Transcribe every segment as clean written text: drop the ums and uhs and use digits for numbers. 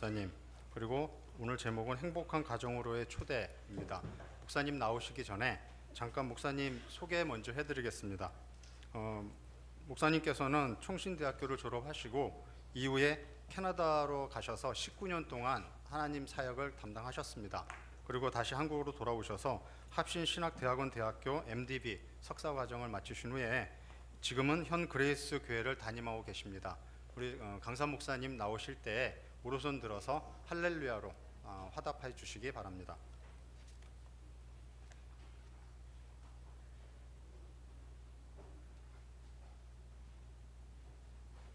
목사님, 그리고 오늘 제목은 행복한 가정으로의 초대입니다. 목사님 나오시기 전에 잠깐 목사님 소개 먼저 해드리겠습니다. 목사님께서는 총신대학교를 졸업하시고 이후에 캐나다로 가셔서 19년 동안 하나님 사역을 담당하셨습니다. 그리고 다시 한국으로 돌아오셔서 합신신학대학원 대학교 MDB 석사과정을 마치신 후에 지금은 현 그레이스 교회를 담임하고 계십니다. 우리 강산 목사님 나오실 때 오른손 들어서 할렐루야로 화답해 주시기 바랍니다.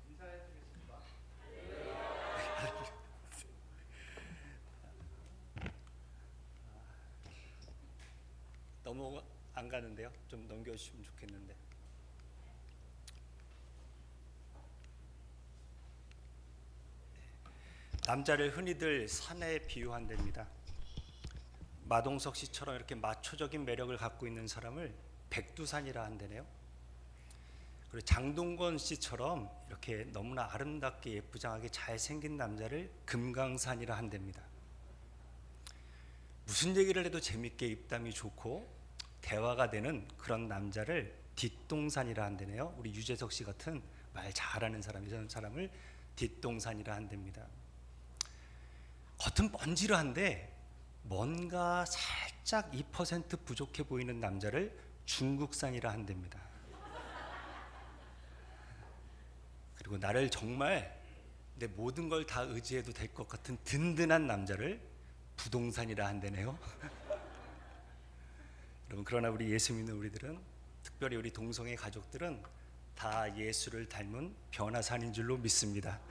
인사해 주겠습니다. 너무 안 가는데요. 좀 넘겨주시면 좋겠는데. 남자를 흔히들 산에 비유한답니다. 마동석 씨처럼 이렇게 마초적인 매력을 갖고 있는 사람을 백두산이라 한다네요. 그리고 장동건 씨처럼 이렇게 너무나 아름답게 예쁘장하게 잘생긴 남자를 금강산이라 한답니다. 무슨 얘기를 해도 재밌게 입담이 좋고 대화가 되는 그런 남자를 뒷동산이라 한다네요. 우리 유재석 씨 같은 말 잘하는 사람, 이런 사람을 뒷동산이라 한답니다. 겉은 번지르한데 뭔가 살짝 2% 부족해 보이는 남자를 중국산이라 한답니다. 그리고 나를 정말 내 모든 걸 다 의지해도 될 것 같은 든든한 남자를 부동산이라 한다네요. 여러분, 그러나 우리 예수 믿는 우리들은, 특별히 우리 동성애 가족들은 다 예수를 닮은 변화산인 줄로 믿습니다.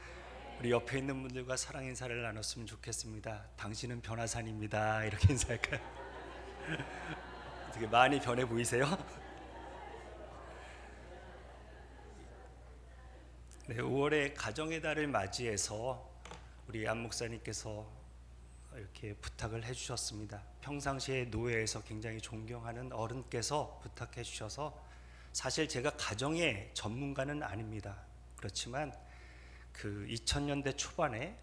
우리 옆에 있는 분들과 사랑 인사를 나눴으면 좋겠습니다. 당신은 변화산입니다. 이렇게 인사할까요? 되게 많이 변해 보이세요? 네, 5월에 가정의 달을 맞이해서 우리 안 목사님께서 이렇게 부탁을 해주셨습니다. 평상시에 노예에서 굉장히 존경하는 어른께서 부탁해 주셔서, 사실 제가 가정의 전문가는 아닙니다. 그렇지만 그 2000년대 초반에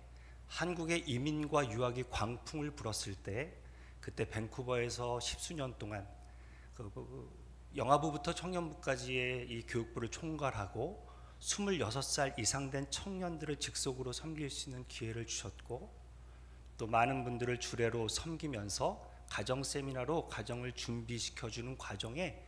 한국의 이민과 유학이 광풍을 불었을 때, 그때 밴쿠버에서 10수년 동안 영아부부터 청년부까지의 이 교육부를 총괄하고 26살 이상 된 청년들을 직속으로 섬길 수 있는 기회를 주셨고, 또 많은 분들을 주례로 섬기면서 가정 세미나로 가정을 준비시켜주는 과정에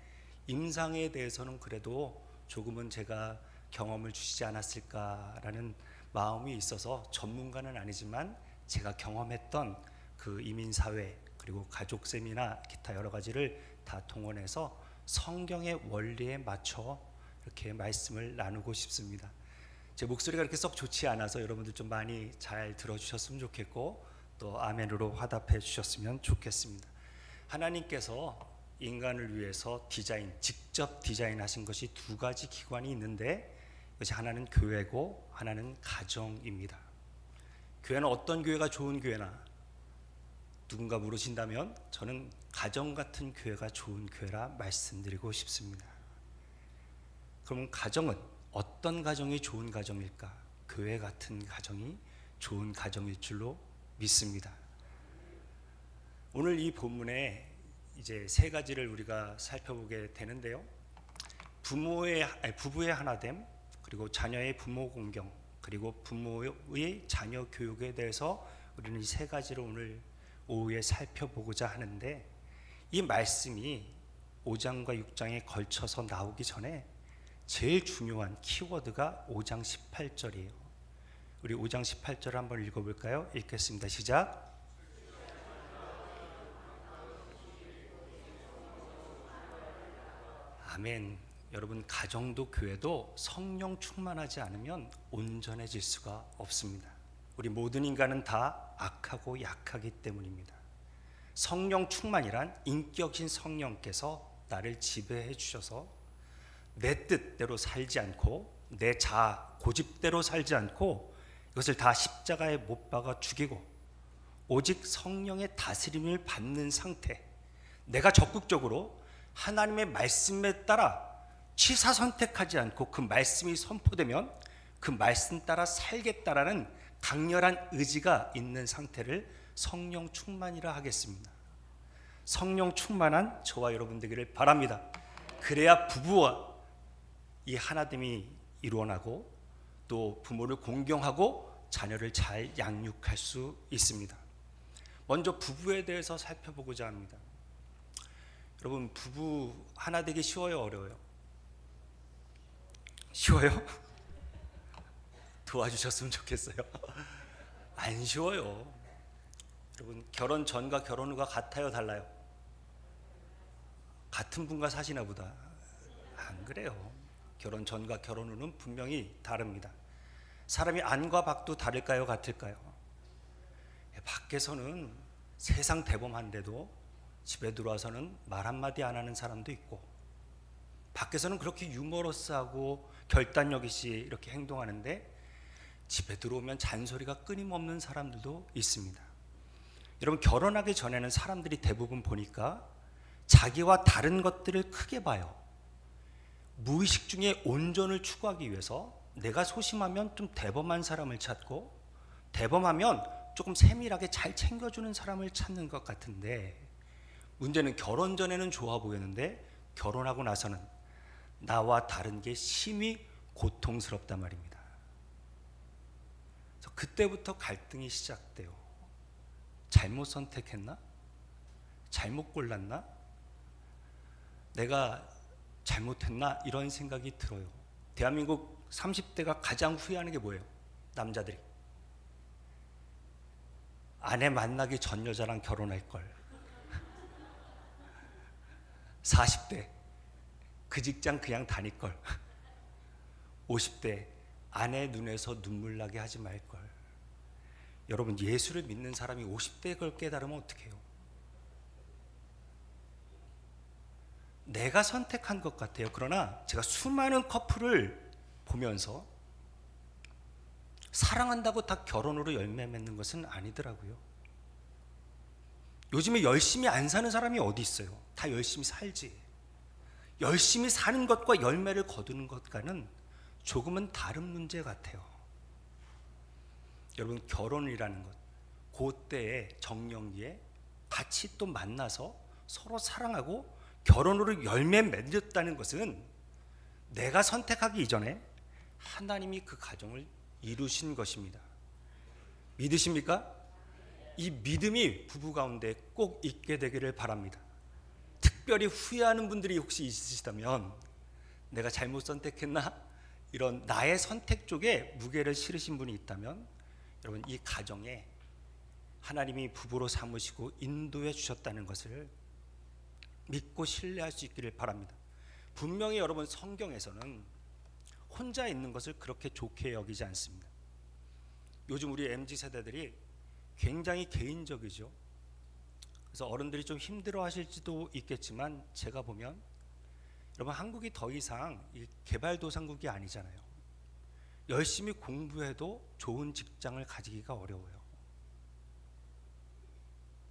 임상에 대해서는 그래도 조금은 제가 경험을 주시지 않았을까라는 마음이 있어서, 전문가는 아니지만 제가 경험했던 그 이민사회 그리고 가족 세미나 기타 여러 가지를 다 동원해서 성경의 원리에 맞춰 이렇게 말씀을 나누고 싶습니다. 제 목소리가 그렇게 썩 좋지 않아서 여러분들 좀 많이 잘 들어주셨으면 좋겠고, 또 아멘으로 화답해 주셨으면 좋겠습니다. 하나님께서 인간을 위해서 직접 디자인하신 것이 두 가지 기관이 있는데, 그것이 하나는 교회고 하나는 가정입니다. 교회는 어떤 교회가 좋은 교회나 누군가 물으신다면 저는 가정 같은 교회가 좋은 교회라 말씀드리고 싶습니다. 그럼 가정은 어떤 가정이 좋은 가정일까? 교회 같은 가정이 좋은 가정일 줄로 믿습니다. 오늘 이 본문에 이제 세 가지를 우리가 살펴보게 되는데요. 부부의 하나됨, 그리고 자녀의 부모 공경, 그리고 부모의 자녀 교육에 대해서 우리는 이 세 가지를 오늘 오후에 살펴보고자 하는데, 이 말씀이 5장과 6장에 걸쳐서 나오기 전에 제일 중요한 키워드가 5장 18절이에요. 우리 5장 18절 한번 읽어볼까요? 읽겠습니다. 시작. 아멘. 여러분, 가정도 교회도 성령 충만하지 않으면 온전해질 수가 없습니다. 우리 모든 인간은 다 악하고 약하기 때문입니다. 성령 충만이란 인격인 성령께서 나를 지배해 주셔서 내 뜻대로 살지 않고 내 자아 고집대로 살지 않고 이것을 다 십자가에 못 박아 죽이고 오직 성령의 다스림을 받는 상태, 내가 적극적으로 하나님의 말씀에 따라 취사 선택하지 않고 그 말씀이 선포되면 그 말씀 따라 살겠다라는 강렬한 의지가 있는 상태를 성령 충만이라 하겠습니다. 성령 충만한 저와 여러분 되기를 바랍니다. 그래야 부부와 이 하나됨이 이루어나고 또 부모를 공경하고 자녀를 잘 양육할 수 있습니다. 먼저 부부에 대해서 살펴보고자 합니다. 여러분, 부부 하나 되기 쉬워요, 어려워요? 쉬워요? 도와주셨으면 좋겠어요. 안 쉬워요. 여러분, 결혼 전과 결혼 후가 같아요, 달라요? 같은 분과 사시나 보다. 안 그래요. 결혼 전과 결혼 후는 분명히 다릅니다. 사람이 안과 밖도 다를까요, 같을까요? 밖에서는 세상 대범한데도 집에 들어와서는 말 한마디 안 하는 사람도 있고, 밖에서는 그렇게 유머러스하고 결단력 있이 이렇게 행동하는데 집에 들어오면 잔소리가 끊임없는 사람들도 있습니다. 여러분, 결혼하기 전에는 사람들이 대부분 보니까 자기와 다른 것들을 크게 봐요. 무의식 중에 온전을 추구하기 위해서 내가 소심하면 좀 대범한 사람을 찾고, 대범하면 조금 세밀하게 잘 챙겨주는 사람을 찾는 것 같은데, 문제는 결혼 전에는 좋아 보였는데 결혼하고 나서는 나와 다른 게 심히 고통스럽단 말입니다. 그래서 그때부터 갈등이 시작돼요. 잘못 선택했나? 잘못 골랐나? 내가 잘못했나? 이런 생각이 들어요. 대한민국 30대가 가장 후회하는 게 뭐예요? 남자들이 아내 만나기 전 여자랑 결혼할 걸. 40대 그 직장 그냥 다닐 걸. 50대 아내 눈에서 눈물 나게 하지 말 걸. 여러분, 예수를 믿는 사람이 50대에 그걸 깨달으면 어떡해요? 내가 선택한 것 같아요. 그러나 제가 수많은 커플을 보면서 사랑한다고 다 결혼으로 열매 맺는 것은 아니더라고요. 요즘에 열심히 안 사는 사람이 어디 있어요? 다 열심히 살지. 열심히 사는 것과 열매를 거두는 것과는 조금은 다른 문제 같아요. 여러분, 결혼이라는 것, 그때의 정령기에 같이 또 만나서 서로 사랑하고 결혼으로 열매 맺었다는 것은 내가 선택하기 이전에 하나님이 그 가정을 이루신 것입니다. 믿으십니까? 이 믿음이 부부 가운데 꼭 있게 되기를 바랍니다. 특별히 후회하는 분들이 혹시 있으시다면, 내가 잘못 선택했나? 이런 나의 선택 쪽에 무게를 실으신 분이 있다면, 여러분, 이 가정에 하나님이 부부로 삼으시고 인도해 주셨다는 것을 믿고 신뢰할 수 있기를 바랍니다. 분명히 여러분, 성경에서는 혼자 있는 것을 그렇게 좋게 여기지 않습니다. 요즘 우리 MZ세대들이 굉장히 개인적이죠. 그래서 어른들이 좀 힘들어 하실지도 있겠지만, 제가 보면 여러분, 한국이 더 이상 개발도상국이 아니잖아요. 열심히 공부해도 좋은 직장을 가지기가 어려워요.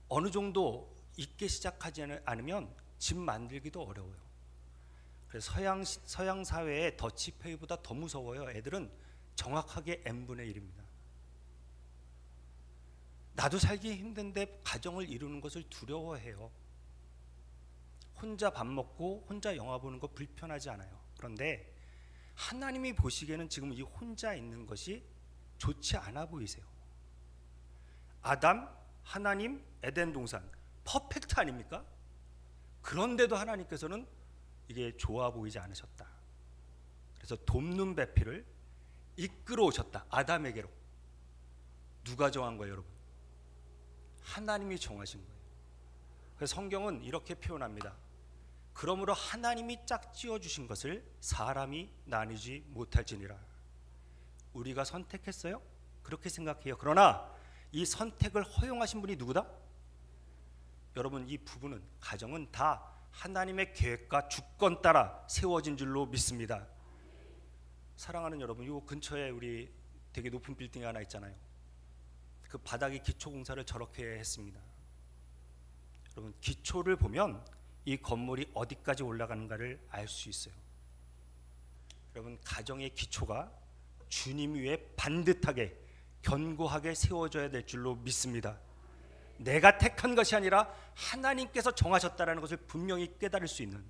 어느 정도 있게 시작하지 않으면 집 만들기도 어려워요. 그래서 서양 사회의 더치페이보다 더 무서워요. 애들은 정확하게 n분의 1입니다. 나도 살기 힘든데 가정을 이루는 것을 두려워해요. 혼자 밥 먹고 혼자 영화 보는 거 불편하지 않아요. 그런데 하나님이 보시기에는 지금 이 혼자 있는 것이 좋지 않아 보이세요. 아담, 하나님, 에덴 동산 퍼펙트 아닙니까? 그런데도 하나님께서는 이게 좋아 보이지 않으셨다. 그래서 돕는 배필을 이끌어 오셨다. 아담에게로. 누가 정한 거예요, 여러분? 하나님이 정하신 거예요. 그래서 성경은 이렇게 표현합니다. 그러므로 하나님이 짝지어 주신 것을 사람이 나누지 못할지니라. 우리가 선택했어요? 그렇게 생각해요. 그러나 이 선택을 허용하신 분이 누구다? 여러분, 이 부부는, 가정은 다 하나님의 계획과 주권 따라 세워진 줄로 믿습니다. 사랑하는 여러분, 이 근처에 우리 되게 높은 빌딩이 하나 있잖아요. 그 바닥이 기초공사를 저렇게 했습니다. 여러분, 기초를 보면 이 건물이 어디까지 올라가는가를 알 수 있어요. 여러분, 가정의 기초가 주님 위에 반듯하게 견고하게 세워져야 될 줄로 믿습니다. 내가 택한 것이 아니라 하나님께서 정하셨다는 것을 분명히 깨달을 수 있는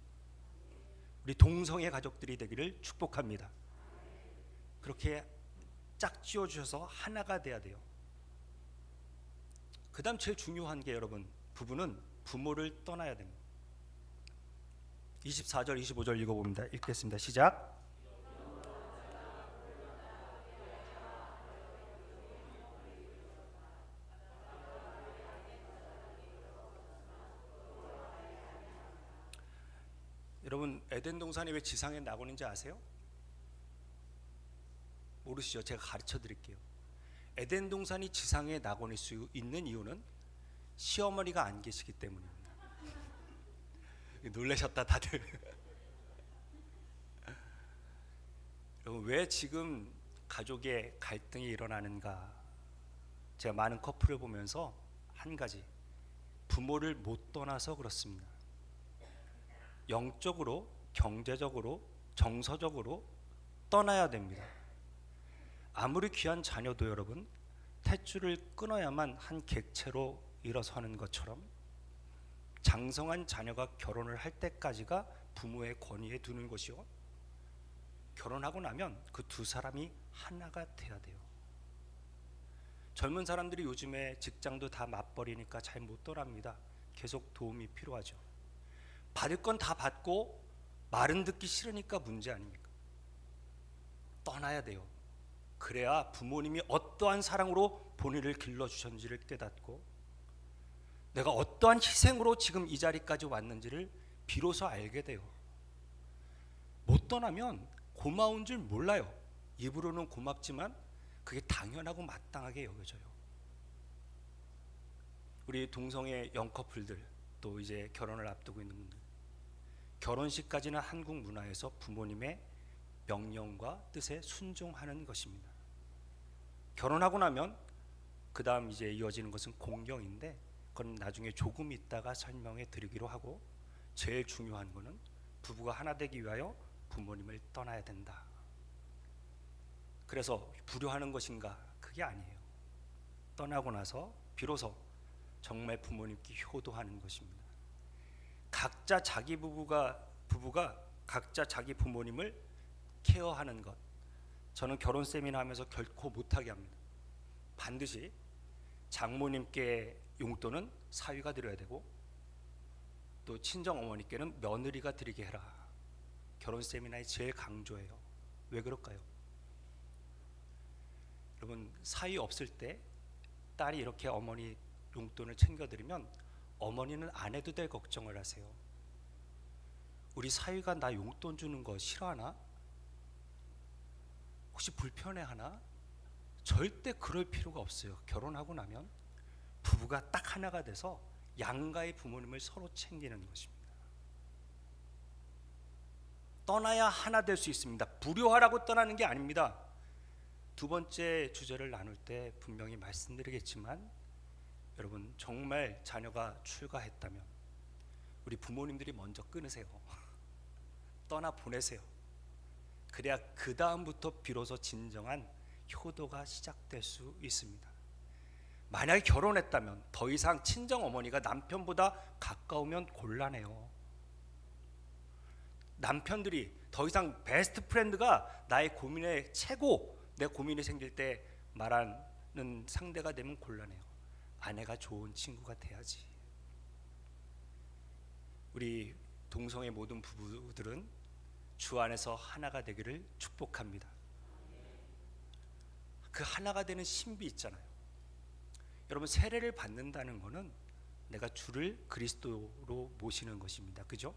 우리 동성애 가족들이 되기를 축복합니다. 그렇게 짝지어 주셔서 하나가 돼야 돼요. 그 다음 제일 중요한 게 여러분, 부부는 부모를 떠나야 됩니다. 24절 25절 읽어봅니다. 읽겠습니다. 시작. 여러분, 에덴 동산이 왜 지상에 낙원인지 아세요? 모르시죠? 제가 가르쳐 드릴게요. 에덴 동산이 지상에 낙원일 수 있는 이유는 시어머니가 안 계시기 때문입니다. 놀라셨다 다들. 여러분, 왜 지금 가족의 갈등이 일어나는가? 제가 많은 커플을 보면서 한 가지, 부모를 못 떠나서 그렇습니다. 영적으로, 경제적으로, 정서적으로 떠나야 됩니다. 아무리 귀한 자녀도 여러분, 탯줄을 끊어야만 한 객체로 일어서는 것처럼 장성한 자녀가 결혼을 할 때까지가 부모의 권위에 두는 것이요, 결혼하고 나면 그 두 사람이 하나가 돼야 돼요. 젊은 사람들이 요즘에 직장도 다 맞벌이니까 잘 못 떠납니다. 계속 도움이 필요하죠. 받을 건 다 받고 말은 듣기 싫으니까 문제 아닙니까? 떠나야 돼요. 그래야 부모님이 어떠한 사랑으로 본인을 길러주셨는지를 깨닫고 내가 어떠한 희생으로 지금 이 자리까지 왔는지를 비로소 알게 돼요. 못 떠나면 고마운 줄 몰라요. 입으로는 고맙지만 그게 당연하고 마땅하게 여겨져요. 우리 동성애 영커플들, 또 이제 결혼을 앞두고 있는 분들, 결혼식까지는 한국 문화에서 부모님의 명령과 뜻에 순종하는 것입니다. 결혼하고 나면 그 다음 이제 이어지는 것은 공경인데, 그건 나중에 조금 있다가 설명해 드리기로 하고, 제일 중요한 것은 부부가 하나 되기 위하여 부모님을 떠나야 된다. 그래서 불효하는 것인가? 그게 아니에요. 떠나고 나서 비로소 정말 부모님께 효도하는 것입니다. 각자 자기 부부가 각자 자기 부모님을 케어하는 것, 저는 결혼 세미나 하면서 결코 못하게 합니다. 반드시 장모님께 용돈은 사위가 드려야 되고, 또 친정 어머니께는 며느리가 드리게 해라. 결혼 세미나에 제일 강조해요. 왜 그럴까요? 여러분, 사위 없을 때 딸이 이렇게 어머니 용돈을 챙겨드리면 어머니는 안 해도 될 걱정을 하세요. 우리 사위가 나 용돈 주는 거 싫어하나? 혹시 불편해하나? 절대 그럴 필요가 없어요. 결혼하고 나면 부부가 딱 하나가 돼서 양가의 부모님을 서로 챙기는 것입니다. 떠나야 하나 될 수 있습니다. 불효하라고 떠나는 게 아닙니다. 두 번째 주제를 나눌 때 분명히 말씀드리겠지만, 여러분, 정말 자녀가 출가했다면 우리 부모님들이 먼저 끊으세요. 떠나 보내세요. 그래야 그 다음부터 비로소 진정한 효도가 시작될 수 있습니다. 만약에 결혼했다면 더 이상 친정 어머니가 남편보다 가까우면 곤란해요. 남편들이 더 이상 베스트 프렌드가 나의 고민의 최고, 내 고민이 생길 때 말하는 상대가 되면 곤란해요. 아내가 좋은 친구가 돼야지. 우리 동성애 모든 부부들은 주 안에서 하나가 되기를 축복합니다. 그 하나가 되는 신비 있잖아요. 여러분, 세례를 받는다는 것은 내가 주를 그리스도로 모시는 것입니다. 그죠?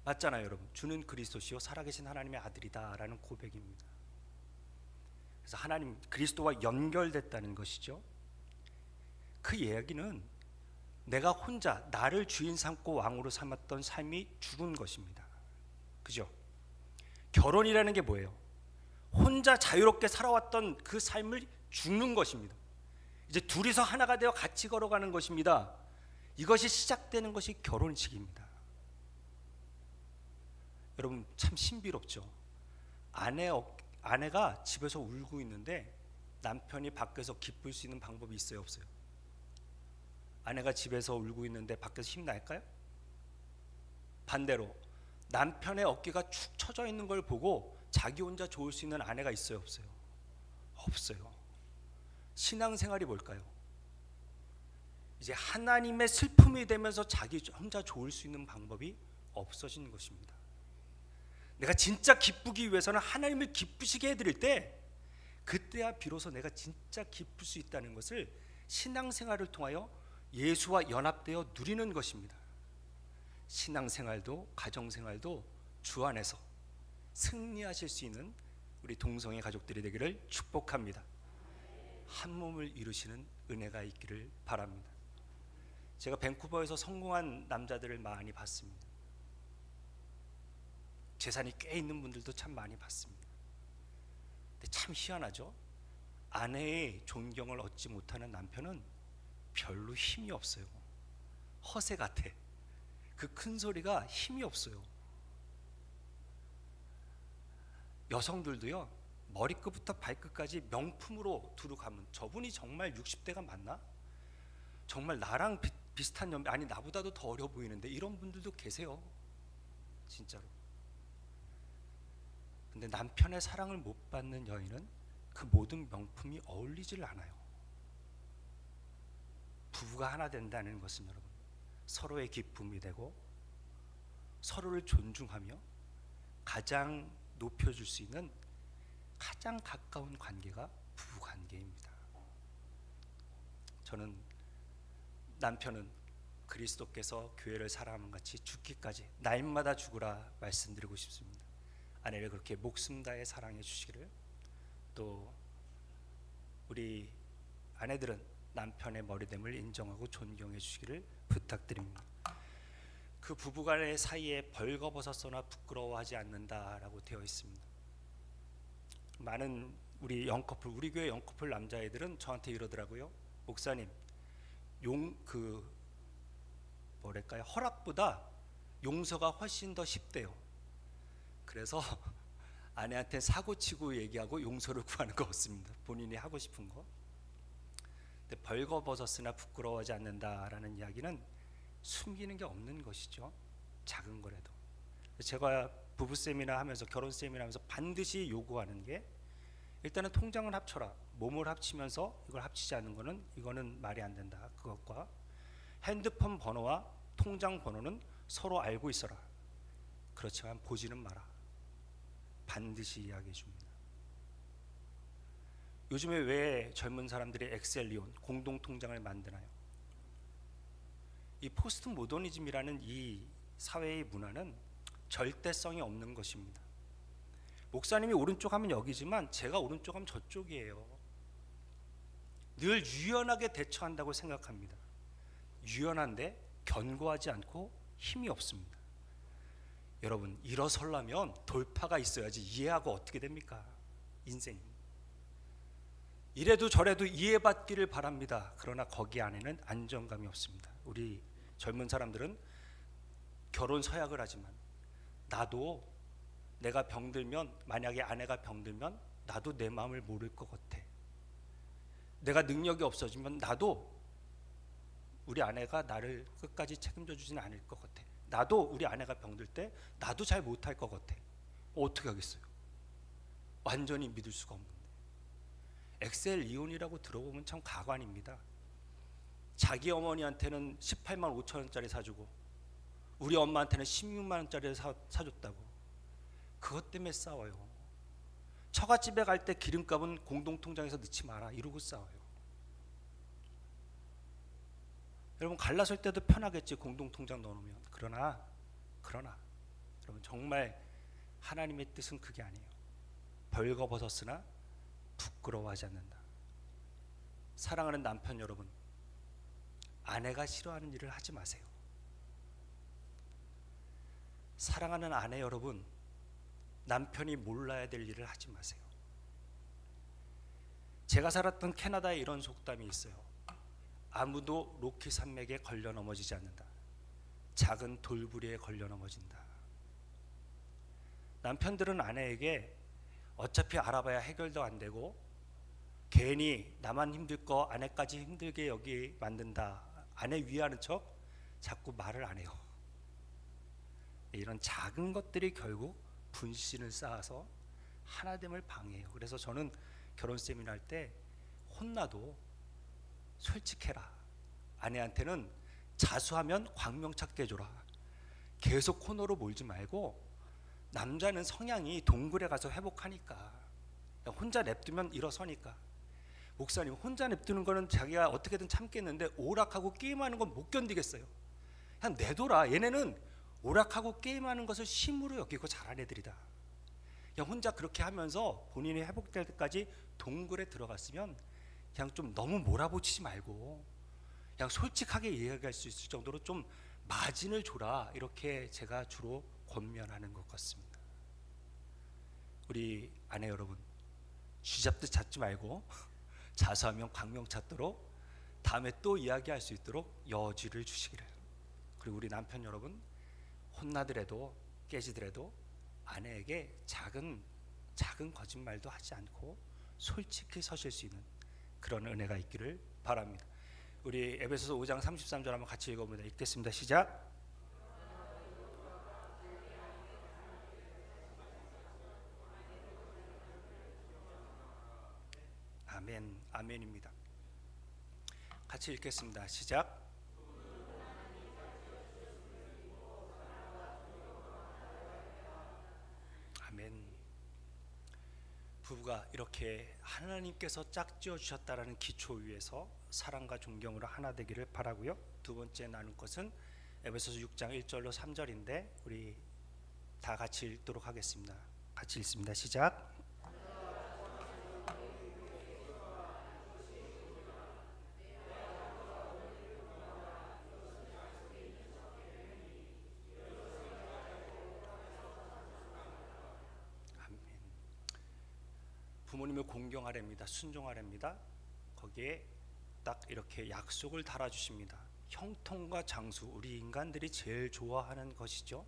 맞잖아요, 여러분. 주는 그리스도시요 살아계신 하나님의 아들이다라는 고백입니다. 그래서 하나님, 그리스도와 연결됐다는 것이죠. 그 이야기는 내가 혼자 나를 주인 삼고 왕으로 삼았던 삶이 죽은 것입니다. 그죠? 결혼이라는 게 뭐예요? 혼자 자유롭게 살아왔던 그 삶을 죽는 것입니다. 이제 둘이서 하나가 되어 같이 걸어가는 것입니다. 이것이 시작되는 것이 결혼식입니다. 여러분, 참 신비롭죠. 아내 아내가 집에서 울고 있는데 남편이 밖에서 기쁠 수 있는 방법이 있어요, 없어요? 아내가 집에서 울고 있는데 밖에서 힘 날까요? 반대로 남편의 어깨가 축 처져 있는 걸 보고 자기 혼자 좋을 수 있는 아내가 있어요, 없어요? 없어요. 신앙생활이 뭘까요? 이제 하나님의 슬픔이 되면서 자기 혼자 좋을 수 있는 방법이 없어지는 것입니다. 내가 진짜 기쁘기 위해서는 하나님을 기쁘시게 해드릴 때, 그때야 비로소 내가 진짜 기쁠 수 있다는 것을 신앙생활을 통하여 예수와 연합되어 누리는 것입니다. 신앙생활도 가정생활도 주 안에서 승리하실 수 있는 우리 동성애 가족들이 되기를 축복합니다. 한 몸을 이루시는 은혜가 있기를 바랍니다. 제가 밴쿠버에서 성공한 남자들을 많이 봤습니다. 재산이 꽤 있는 분들도 참 많이 봤습니다. 근데 참 희한하죠. 아내의 존경을 얻지 못하는 남편은 별로 힘이 없어요. 허세 같아. 그 큰 소리가 힘이 없어요. 여성들도요, 머리끝부터 발끝까지 명품으로 두루 감은, 저분이 정말 60대가 맞나? 정말 나랑 비슷한 연배, 아니 나보다도 더 어려 보이는데, 이런 분들도 계세요. 진짜로. 근데 남편의 사랑을 못 받는 여인은 그 모든 명품이 어울리질 않아요. 부부가 하나 된다는 것은 여러분, 서로의 기쁨이 되고 서로를 존중하며 가장 높여줄 수 있는 가장 가까운 관계가 부부 관계입니다. 저는 남편은 그리스도께서 교회를 사랑함 같이 죽기까지 날마다 죽으라 말씀드리고 싶습니다. 아내를 그렇게 목숨 다해 사랑해 주시기를, 또 우리 아내들은 남편의 머리됨을 인정하고 존경해 주시기를 부탁드립니다. 그 부부간의 사이에 벌거벗었으나 부끄러워하지 않는다라고 되어 있습니다. 많은 우리 영커플, 우리 교회 영커플 남자애들은 저한테 이러더라고요. 목사님, 뭐랄까요, 허락보다 용서가 훨씬 더 쉽대요. 그래서 아내한테 사고치고 얘기하고 용서를 구하는 거 없습니다. 본인이 하고 싶은 거. 근데 벌거벗었으나 부끄러워하지 않는다라는 이야기는 숨기는 게 없는 것이죠. 작은 거라도. 제가 부부 세미나 하면서, 결혼 세미나 하면서 반드시 요구하는 게, 일단은 통장을 합쳐라. 몸을 합치면서 이걸 합치지 않는 거는, 이거는 말이 안 된다. 그것과 핸드폰 번호와 통장 번호는 서로 알고 있어라. 그렇지만 보지는 마라. 반드시 이야기해 줍니다. 요즘에 왜 젊은 사람들이 엑셀리온, 공동 통장을 만드나요? 이 포스트 모더니즘이라는 이 사회의 문화는 절대성이 없는 것입니다. 목사님이 오른쪽 하면 여기지만 제가 오른쪽 하면 저쪽이에요. 늘 유연하게 대처한다고 생각합니다. 유연한데 견고하지 않고 힘이 없습니다. 여러분, 일어서려면 돌파가 있어야지 이해하고 어떻게 됩니까? 인생. 이래도 저래도 이해받기를 바랍니다. 그러나 거기 안에는 안정감이 없습니다. 우리 젊은 사람들은 결혼 서약을 하지만, 나도 내가 병들면, 만약에 아내가 병들면 나도 내 마음을 모를 것 같아. 내가 능력이 없어지면 나도 우리 아내가 나를 끝까지 책임져 주지는 않을 것 같아. 나도 우리 아내가 병들 때 나도 잘 못할 것 같아. 어떻게 하겠어요? 완전히 믿을 수가 없는데. 엑셀 이혼이라고 들어보면 참 가관입니다. 자기 어머니한테는 18만 5천 원짜리 사주고 우리 엄마한테는 16만 원짜리 사줬다고. 그것 때문에 싸워요. 처갓집에 갈 때 기름값은 공동통장에서 넣지 마라 이러고 싸워요. 여러분, 갈라설 때도 편하겠지, 공동통장 넣어놓으면. 그러나 여러분, 정말 하나님의 뜻은 그게 아니에요. 벌거벗었으나 부끄러워하지 않는다. 사랑하는 남편 여러분, 아내가 싫어하는 일을 하지 마세요. 사랑하는 아내 여러분, 남편이 몰라야 될 일을 하지 마세요. 제가 살았던 캐나다에 이런 속담이 있어요. 아무도 로키 산맥에 걸려 넘어지지 않는다. 작은 돌부리에 걸려 넘어진다. 남편들은 아내에게 어차피 알아봐야 해결도 안 되고 괜히 나만 힘들 거 아내까지 힘들게 여기 만든다. 아내 위하는 척 자꾸 말을 안 해요. 이런 작은 것들이 결국 분신을 쌓아서 하나됨을 방해해요. 그래서 저는 결혼 세미나 할 때 혼나도 솔직해라. 아내한테는 자수하면 광명찾 깨줘라. 계속 코너로 몰지 말고, 남자는 성향이 동굴에 가서 회복하니까, 혼자 냅두면 일어서니까. 목사님, 혼자 냅두는 거는 자기가 어떻게든 참겠는데 오락하고 게임하는 건 못 견디겠어요. 그냥 내둬라. 얘네는 오락하고 게임하는 것을 심으로 여기고 잘한 애들이다. 그냥 혼자 그렇게 하면서 본인이 회복될 때까지 동굴에 들어갔으면 그냥 좀 너무 몰아붙이지 말고 그냥 솔직하게 이야기할 수 있을 정도로 좀 마진을 줘라. 이렇게 제가 주로 권면하는 것 같습니다. 우리 아내 여러분, 쥐잡듯 잡지 말고 자수하면 광명 찾도록, 다음에 또 이야기할 수 있도록 여지를 주시기를. 그리고 우리 남편 여러분, 혼나더라도 깨지더라도 아내에게 작은 거짓말도 하지 않고 솔직히 서실 수 있는 그런 은혜가 있기를 바랍니다. 우리 에베소서 5장 33절 한번 같이 읽어봅니다. 읽겠습니다. 시작. 아멘, 아멘입니다. 같이 읽겠습니다. 시작. 아멘. 부부가 이렇게 하나님께서 짝지어 주셨다라는 기초 위에서 사랑과 존경으로 하나 되기를 바라고요. 두 번째 나눌 것은 에베소서 6장 1절로 3절인데 우리 다 같이 읽도록 하겠습니다. 같이 읽습니다. 시작. 부모님을 공경하랍니다. 순종하랍니다. 거기에 딱 이렇게 약속을 달아주십니다. 형통과 장수, 우리 인간들이 제일 좋아하는 것이죠.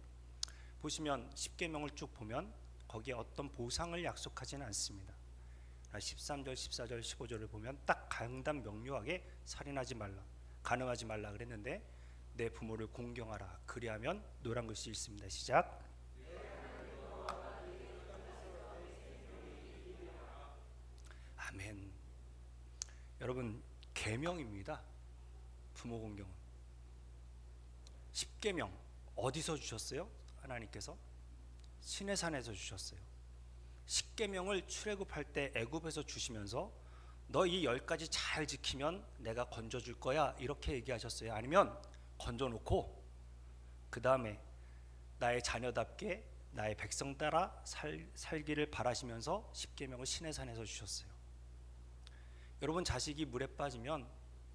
보시면 10계명을 쭉 보면 거기에 어떤 보상을 약속하지는 않습니다. 13절, 14절, 15절을 보면 딱 강단 명료하게 살인하지 말라, 간음하지 말라 그랬는데 내 부모를 공경하라. 그리하면 노란 글씨 있습니다. 시작. 아멘. 여러분, 계명입니다. 부모 공경은 10계명 어디서 주셨어요? 하나님께서 시내산에서 주셨어요. 10계명을 출애굽할 때 애굽에서 주시면서 너 이 10가지 잘 지키면 내가 건져줄 거야 이렇게 얘기하셨어요? 아니면 건져놓고 그 다음에 나의 자녀답게 나의 백성 따라 살기를 바라시면서 10계명을 시내산에서 주셨어요? 여러분, 자식이 물에 빠지면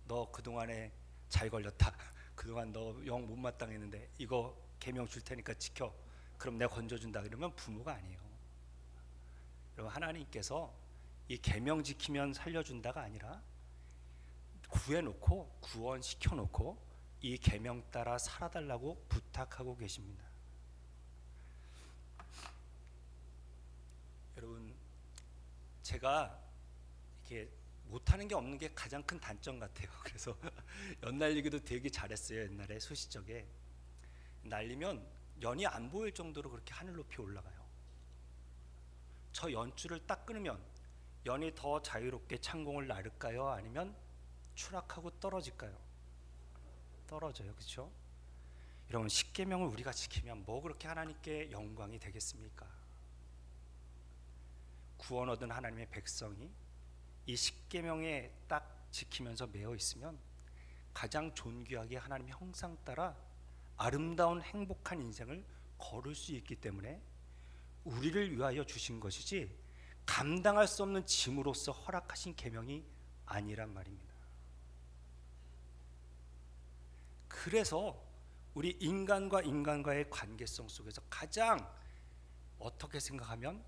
너 그동안에 잘 걸렸다. 그동안 너 영 못마땅했는데 이거 계명 줄 테니까 지켜. 그럼 내가 건져준다. 그러면 부모가 아니에요. 여러분, 하나님께서 이 계명 지키면 살려준다가 아니라 구해놓고 구원시켜놓고 이 계명 따라 살아달라고 부탁하고 계십니다. 여러분, 제가 이렇게 못하는 게 없는 게 가장 큰 단점 같아요. 그래서 연 날리기도 되게 잘했어요. 옛날에 소시적에 날리면 연이 안 보일 정도로 그렇게 하늘 높이 올라가요. 저 연줄을 딱 끊으면 연이 더 자유롭게 창공을 나를까요? 아니면 추락하고 떨어질까요? 떨어져요. 그렇죠? 여러분, 10계명을 우리가 지키면 뭐 그렇게 하나님께 영광이 되겠습니까? 구원 얻은 하나님의 백성이 이 10계명에 딱 지키면서 매어 있으면 가장 존귀하게 하나님의 형상 따라 아름다운 행복한 인생을 걸을 수 있기 때문에 우리를 위하여 주신 것이지 감당할 수 없는 짐으로써 허락하신 계명이 아니란 말입니다. 그래서 우리 인간과 인간과의 관계성 속에서 가장 어떻게 생각하면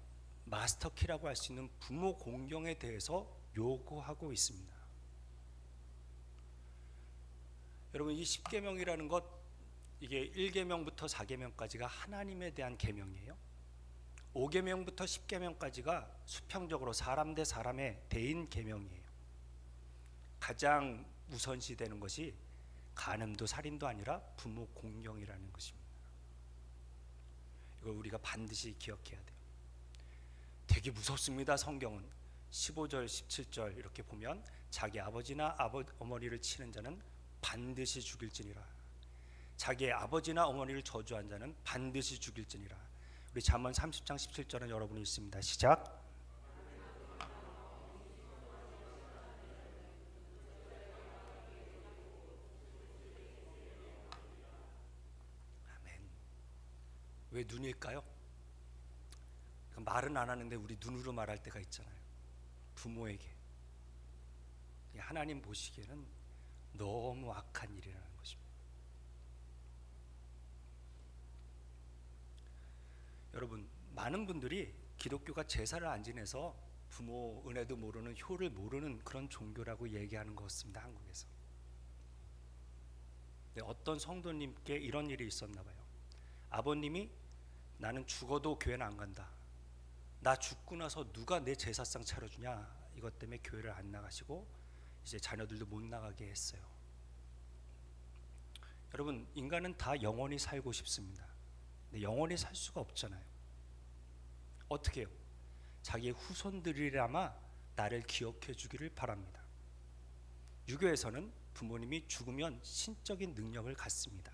마스터키라고 할 수 있는 부모 공경에 대해서 요구하고 있습니다. 여러분, 이 10계명이라는 것, 이게 1계명부터 4계명까지가 하나님에 대한 계명이에요. 5계명부터 10계명까지가 수평적으로 사람 대 사람의 대인 계명이에요. 가장 우선시 되는 것이 간음도 살인도 아니라 부모 공경이라는 것입니다. 이걸 우리가 반드시 기억해야 돼요. 되게 무섭습니다. 성경은 15절 17절 이렇게 보면 자기 아버지나 어머니를 치는 자는 반드시 죽일지니라. 자기의 아버지나 어머니를 저주한 자는 반드시 죽일지니라. 우리 잠언 30장 17절은 여러분이 있습니다. 시작. 아멘. 왜 눈일까요? 말은 안 하는데 우리 눈으로 말할 때가 있잖아요. 부모에게. 하나님 보시기에는 너무 악한 일이라는 것입니다. 여러분, 많은 분들이 기독교가 제사를 안 지내서 부모 은혜도 모르는, 효를 모르는 그런 종교라고 얘기하는 것 같습니다. 한국에서. 근데 어떤 성도님께 이런 일이 있었나 봐요. 아버님이 나는 죽어도 교회는 안 간다. 나 죽고 나서 누가 내 제사상 차려주냐, 이것 때문에 교회를 안 나가시고 이제 자녀들도 못 나가게 했어요. 여러분, 인간은 다 영원히 살고 싶습니다. 근데 영원히 살 수가 없잖아요. 어떻게 해요? 자기의 후손들이라마 나를 기억해 주기를 바랍니다. 유교에서는 부모님이 죽으면 신적인 능력을 갖습니다.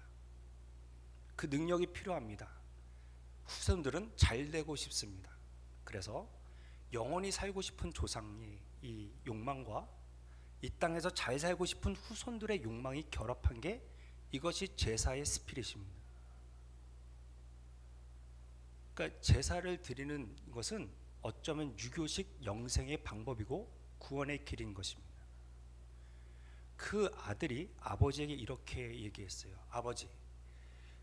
그 능력이 필요합니다. 후손들은 잘 되고 싶습니다. 그래서 영원히 살고 싶은 조상의 이 욕망과 이 땅에서 잘 살고 싶은 후손들의 욕망이 결합한 게 이것이 제사의 스피릿입니다. 그러니까 제사를 드리는 것은 어쩌면 유교식 영생의 방법이고 구원의 길인 것입니다. 그 아들이 아버지에게 이렇게 얘기했어요. 아버지,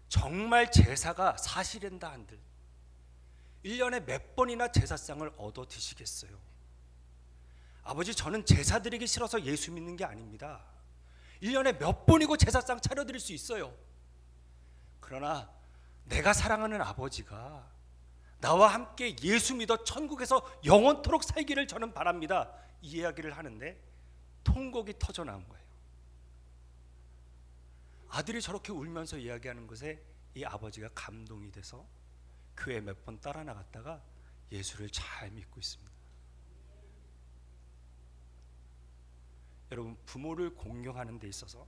정말 제사가 사실인다 한들 1년에 몇 번이나 제사상을 얻어 드시겠어요? 아버지, 저는 제사 드리기 싫어서 예수 믿는 게 아닙니다. 1년에 몇 번이고 제사상 차려드릴 수 있어요. 그러나 내가 사랑하는 아버지가 나와 함께 예수 믿어 천국에서 영원토록 살기를 저는 바랍니다. 이 이야기를 하는데 통곡이 터져 나온 거예요. 아들이 저렇게 울면서 이야기하는 것에 이 아버지가 감동이 돼서 교회 몇 번 따라 나갔다가 예수를 잘 믿고 있습니다. 여러분, 부모를 공경하는 데 있어서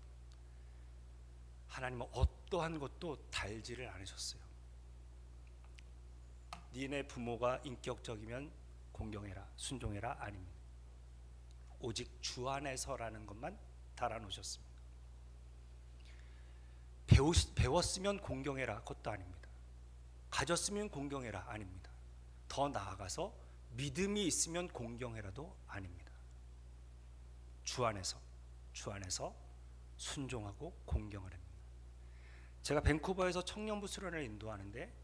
하나님은 어떠한 것도 달지를 않으셨어요. 니네 부모가 인격적이면 공경해라, 순종해라, 아닙니다. 오직 주 안에서라는 것만 달아놓으셨습니다. 배웠으면 공경해라, 그것도 아닙니다. 가졌으면 공경해라, 아닙니다. 더 나아가서 믿음이 있으면 공경해라도 아닙니다. 주 안에서 순종하고 공경을 합니다. 제가 밴쿠버에서 청년부 수련을 인도하는데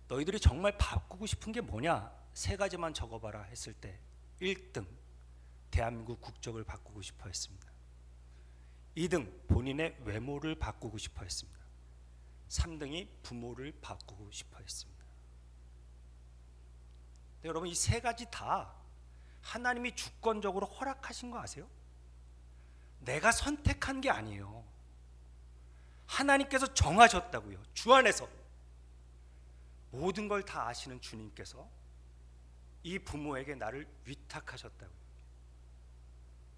너희들이 정말 바꾸고 싶은 게 뭐냐? 3가지만 적어봐라 했을 때 1등, 대한민국 국적을 바꾸고 싶어 했습니다. 2등, 본인의 외모를 바꾸고 싶어 했습니다. 3등이 부모를 바꾸고 싶어 했습니다. 근데 여러분, 이 3가지 다 하나님이 주권적으로 허락하신 거 아세요? 내가 선택한 게 아니에요. 하나님께서 정하셨다고요. 주 안에서 모든 걸 다 아시는 주님께서 이 부모에게 나를 위탁하셨다고요.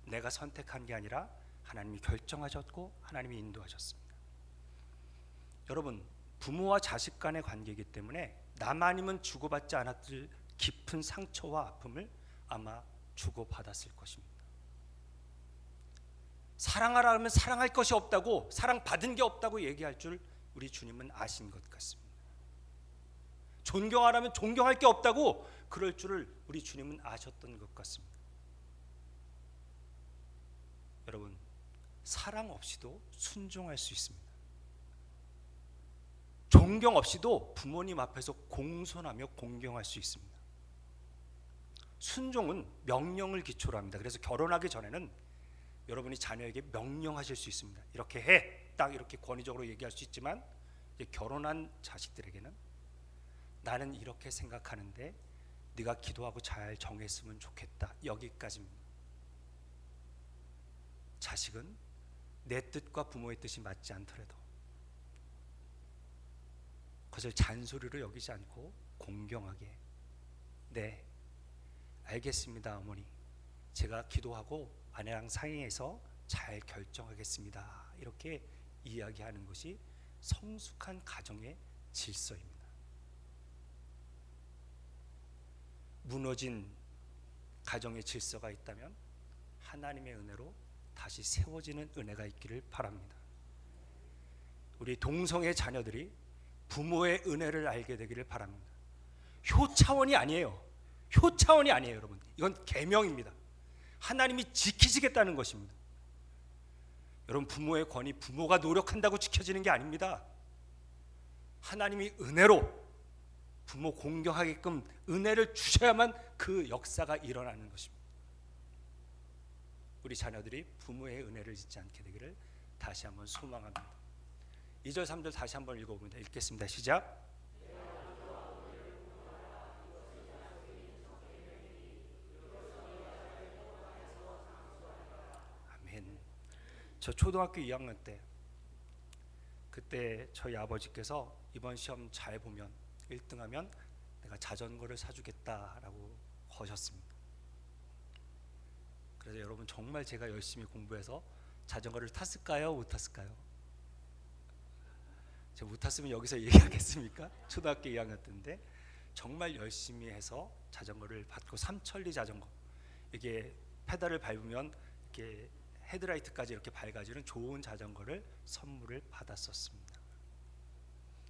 내가 선택한 게 아니라 하나님이 결정하셨고 하나님이 인도하셨습니다. 여러분, 부모와 자식 간의 관계이기 때문에 남 아니면 주고받지 않았을 깊은 상처와 아픔을 아마 주고받았을 것입니다. 사랑하라 하면 사랑할 것이 없다고, 사랑받은 게 없다고 얘기할 줄 우리 주님은 아신 것 같습니다. 존경하라면 존경할 게 없다고 그럴 줄을 우리 주님은 아셨던 것 같습니다. 여러분, 사랑 없이도 순종할 수 있습니다. 존경 없이도 부모님 앞에서 공손하며 공경할 수 있습니다. 순종은 명령을 기초로 합니다. 그래서 결혼하기 전에는 여러분이 자녀에게 명령하실 수 있습니다. 이렇게 해, 딱 이렇게 권위적으로 얘기할 수 있지만 이제 결혼한 자식들에게는 나는 이렇게 생각하는데 네가 기도하고 잘 정했으면 좋겠다. 여기까지입니다. 자식은 내 뜻과 부모의 뜻이 맞지 않더라도 그것을 잔소리로 여기지 않고 공경하게, 네, 알겠습니다 어머니, 제가 기도하고 아내랑 상의해서 잘 결정하겠습니다, 이렇게 이야기하는 것이 성숙한 가정의 질서입니다. 무너진 가정의 질서가 있다면 하나님의 은혜로 다시 세워지는 은혜가 있기를 바랍니다. 우리 동성애 자녀들이 부모의 은혜를 알게 되기를 바랍니다. 효차원이 아니에요. 효차원이 아니에요, 여러분. 이건 계명입니다. 하나님이 지키시겠다는 것입니다. 여러분, 부모의 권위, 부모가 노력한다고 지켜지는 게 아닙니다. 하나님이 은혜로 부모 공경하게끔 은혜를 주셔야만 그 역사가 일어나는 것입니다. 우리 자녀들이 부모의 은혜를 잊지 않게 되기를 다시 한번 소망합니다. 2절 3절 다시 한번 읽어봅니다. 읽겠습니다. 시작. 아멘. 저 초등학교 2학년 때, 그때 저희 아버지께서 이번 시험 잘 보면 1등하면 내가 자전거를 사주겠다라고 거셨습니다. 그래서 여러분, 정말 제가 열심히 공부해서 자전거를 탔을까요? 못 탔을까요? 제가 못 탔으면 여기서 얘기하겠습니까? 초등학교 2학년 때인데 정말 열심히 해서 자전거를 받고, 삼천리 자전거, 이게 페달을 밟으면 이렇게 헤드라이트까지 이렇게 밝아지는 좋은 자전거를 선물을 받았었습니다.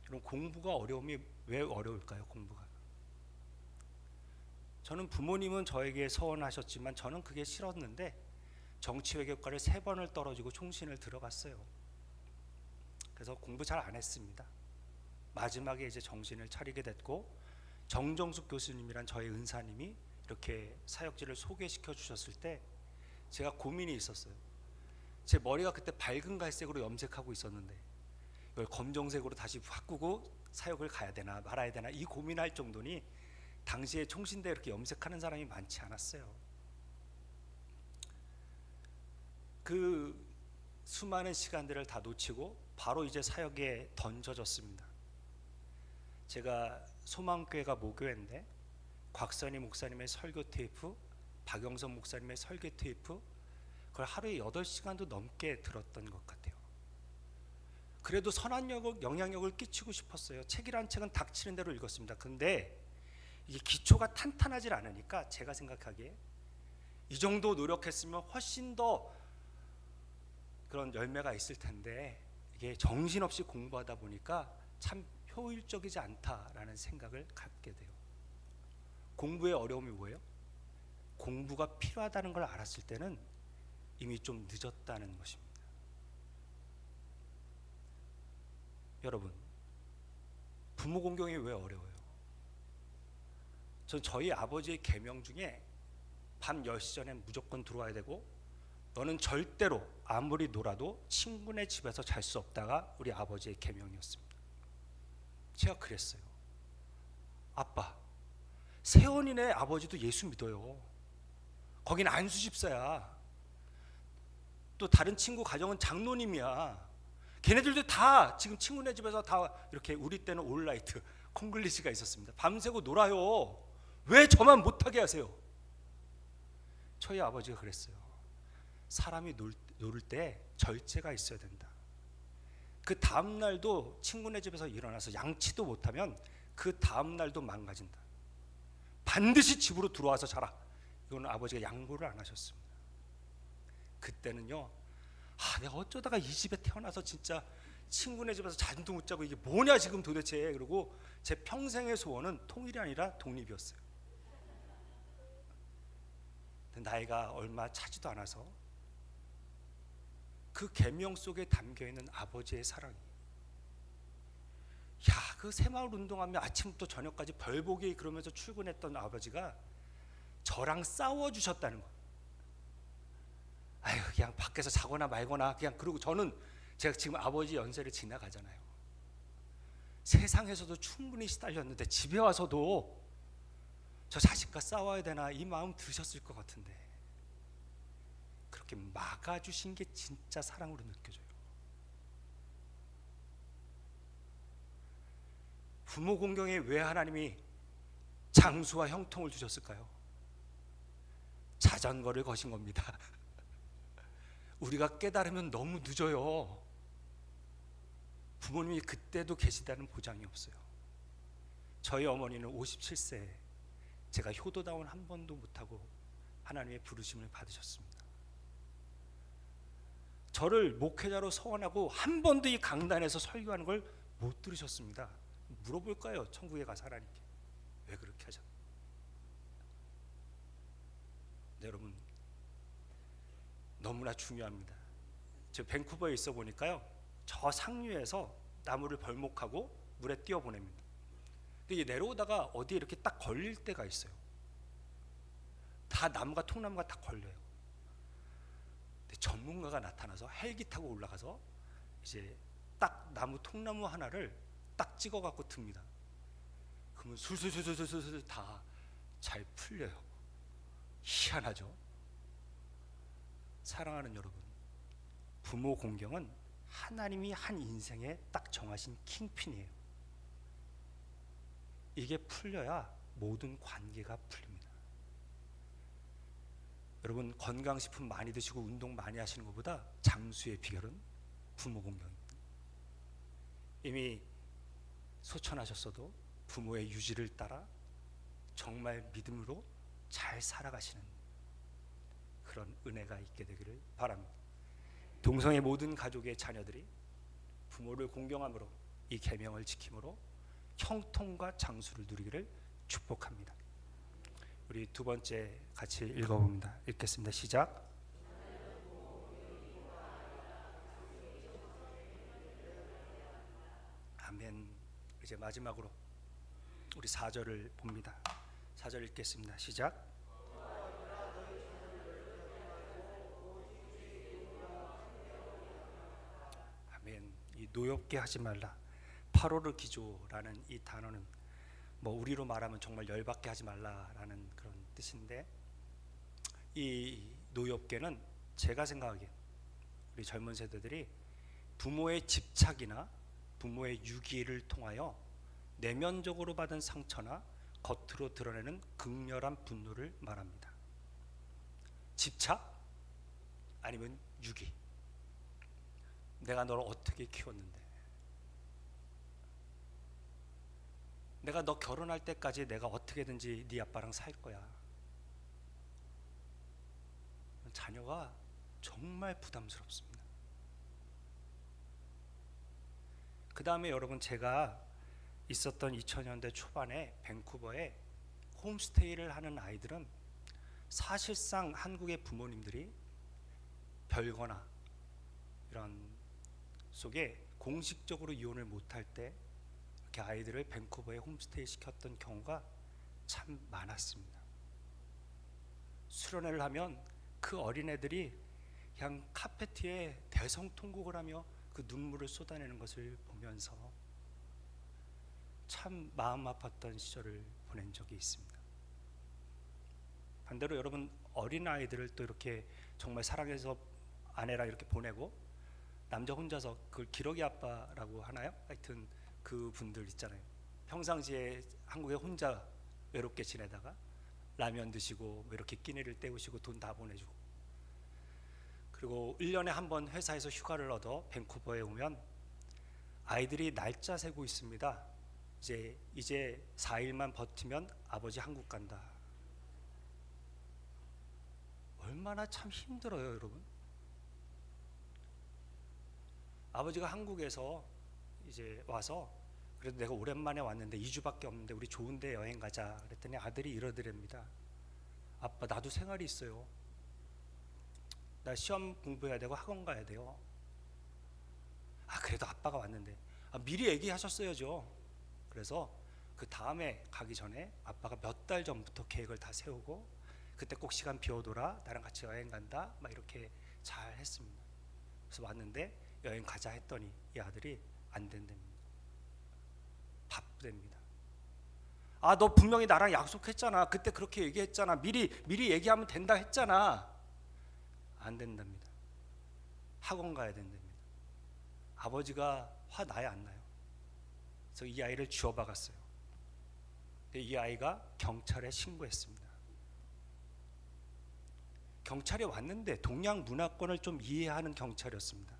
그럼 공부가 어려움이 왜 어려울까요? 공부가. 저는 부모님은 저에게 서원하셨지만 저는 그게 싫었는데 정치외교과를 3번을 떨어지고 총신을 들어갔어요. 그래서 공부 잘 안 했습니다. 마지막에 이제 정신을 차리게 됐고, 정정숙 교수님이란 저희 은사님이 이렇게 사역지를 소개시켜 주셨을 때 제가 고민이 있었어요. 제 머리가 그때 밝은 갈색으로 염색하고 있었는데 이걸 검정색으로 다시 바꾸고 사역을 가야 되나 말아야 되나, 이 고민할 정도니 당시에 총신대 이렇게 염색하는 사람이 많지 않았어요. 그 수많은 시간들을 다 놓치고 바로 이제 사역에 던져졌습니다. 제가 소망교회가 모교회인데 곽선희 목사님의 설교 테이프, 박영선 목사님의 설교 테이프, 그걸 하루에 8시간도 넘게 들었던 것 같아요. 그래도 선한 영향력을 끼치고 싶었어요. 책이란 책은 닥치는 대로 읽었습니다. 근데 이게 기초가 탄탄하지 않으니까 제가 생각하기에 이 정도 노력했으면 훨씬 더 그런 열매가 있을 텐데 이게 정신없이 공부하다 보니까 참 효율적이지 않다라는 생각을 갖게 돼요. 공부의 어려움이 뭐예요? 공부가 필요하다는 걸 알았을 때는 이미 좀 늦었다는 것입니다. 여러분, 부모 공경이 왜 어려워요? 전 저희 아버지의 계명 중에 밤 10시 전에 무조건 들어와야 되고, 너는 절대로 아무리 놀아도 친구네 집에서 잘 수 없다가 우리 아버지의 계명이었습니다. 제가 그랬어요. 아빠, 세원이네 아버지도 예수 믿어요. 거긴 안수 집사야. 또 다른 친구 가정은 장로님이야. 걔네들도 다 지금 친구네 집에서 다 이렇게, 우리 때는 올라이트 콩글리시가 있었습니다. 밤새고 놀아요. 왜 저만 못하게 하세요? 저희 아버지가 그랬어요. 사람이 놀 때 절제가 있어야 된다. 그 다음 날도 친구네 집에서 일어나서 양치도 못하면 그 다음 날도 망가진다. 반드시 집으로 들어와서 자라. 이거는 아버지가 양보를 안 하셨습니다. 그때는요, 내가 어쩌다가 이 집에 태어나서 진짜 친구네 집에서 잠도 못 자고 이게 뭐냐 지금 도대체. 그리고 제 평생의 소원은 통일이 아니라 독립이었어요. 나이가 얼마 차지도 않아서 그 계명 속에 담겨있는 아버지의 사랑이, 그 새마을 운동하며 아침부터 저녁까지 벌보기 그러면서 출근했던 아버지가 저랑 싸워주셨다는 거. 그냥 밖에서 자거나 말거나 그냥. 그리고 저는 제가 지금 아버지 연세를 지나가잖아요. 세상에서도 충분히 시달렸는데 집에 와서도 저 자식과 싸워야 되나 이 마음 들으셨을 것 같은데, 그렇게 막아주신 게 진짜 사랑으로 느껴져요. 부모 공경에 왜 하나님이 장수와 형통을 주셨을까요? 자전거를 거신 겁니다. 우리가 깨달으면 너무 늦어요. 부모님이 그때도 계시다는 보장이 없어요. 저희 어머니는 57세에 제가 효도다운 한 번도 못하고 하나님의 부르심을 받으셨습니다. 저를 목회자로 서원하고 한 번도 이 강단에서 설교하는 걸 못 들으셨습니다. 물어볼까요? 천국에 가서 하나님께 왜 그렇게 하셨나? 네, 여러분 너무나 중요합니다. 저 밴쿠버에 있어 보니까요, 저 상류에서 나무를 벌목하고 물에 띄워 보냅니다. 근데 내려오다가 어디에 이렇게 딱 걸릴 때가 있어요. 다 나무가 통나무가 다 걸려요. 근데 전문가가 나타나서 헬기 타고 올라가서 이제 딱 나무 통나무 하나를 딱 찍어 갖고 듭니다. 그러면 술술술술술술 다 잘 풀려요. 희한하죠? 사랑하는 여러분, 부모 공경은 하나님이 한 인생에 딱 정하신 킹핀이에요. 이게 풀려야 모든 관계가 풀립니다. 여러분, 건강식품 많이 드시고 운동 많이 하시는 것보다 장수의 비결은 부모 공경입니다. 이미 소천하셨어도 부모의 유지를 따라 정말 믿음으로 잘 살아가시는 그런 은혜가 있게 되기를 바랍니다. 동성의 모든 가족의 자녀들이 부모를 공경함으로 이 계명을 지킴으로 형통과 장수를 누리기를 축복합니다. 우리 두 번째 같이 읽어봅니다. 읽겠습니다. 시작. 아멘. 이제 마지막으로 우리 4절을 봅니다. 4절 읽겠습니다. 시작. 아멘. 이 노엽게 하지 말라. 파로르 기조라는 이 단어는 뭐 우리로 말하면 정말 열받게 하지 말라라는 그런 뜻인데, 이 노엽게는 제가 생각하기에 우리 젊은 세대들이 부모의 집착이나 부모의 유기를 통하여 내면적으로 받은 상처나 겉으로 드러내는 극렬한 분노를 말합니다. 집착 아니면 유기. 내가 너를 어떻게 키웠는데, 내가 너 결혼할 때까지 내가 어떻게든지 네 아빠랑 살 거야. 자녀가 정말 부담스럽습니다. 그 다음에 여러분, 제가 있었던 2000년대 초반에 밴쿠버에 홈스테이를 하는 아이들은 사실상 한국의 부모님들이 별거나 이런 속에 공식적으로 이혼을 못할 때 이렇게 아이들을 밴쿠버에 홈스테이 시켰던 경우가 참 많았습니다. 수련회를 하면 그 어린애들이 그냥 카페트에 대성통곡을 하며 그 눈물을 쏟아내는 것을 보면서 참 마음 아팠던 시절을 보낸 적이 있습니다. 반대로 여러분, 어린아이들을 또 이렇게 정말 사랑해서 아내랑 이렇게 보내고 남자 혼자서 그걸 기러기 아빠라고 하나요? 하여튼 그 분들 있잖아요. 평상시에 한국에 혼자 외롭게 지내다가 라면 드시고 뭐 이렇게 끼니를 때우시고 돈 다 보내주고, 그리고 1년에 한 번 회사에서 휴가를 얻어 밴쿠버에 오면 아이들이 날짜 세고 있습니다. 이제 4일만 버티면 아버지 한국 간다. 얼마나 참 힘들어요, 여러분. 아버지가 한국에서 이제 와서 그래도 내가 오랜만에 왔는데 2주밖에 없는데 우리 좋은 데 여행 가자 그랬더니 아들이 이러더랍니다. 아빠, 나도 생활이 있어요. 나 시험 공부해야 되고 학원 가야 돼요. 아, 그래도 아빠가 왔는데 미리 얘기하셨어야죠. 그래서 그 다음에 가기 전에 아빠가 몇 달 전부터 계획을 다 세우고 그때 꼭 시간 비워둬라, 나랑 같이 여행 간다, 막 이렇게 잘 했습니다. 그래서 왔는데 여행 가자 했더니 이 아들이 안 된답니다. 확보됩니다. 아, 너 분명히 나랑 약속했잖아. 그때 그렇게 얘기했잖아. 미리 얘기하면 된다 했잖아. 안 된답니다. 학원 가야 된답니다. 아버지가 화 나야 안 나요? 그래서 이 아이를 쥐어박았어요. 근데 이 아이가 경찰에 신고했습니다. 경찰이 왔는데 동양 문화권을 좀 이해하는 경찰이었습니다.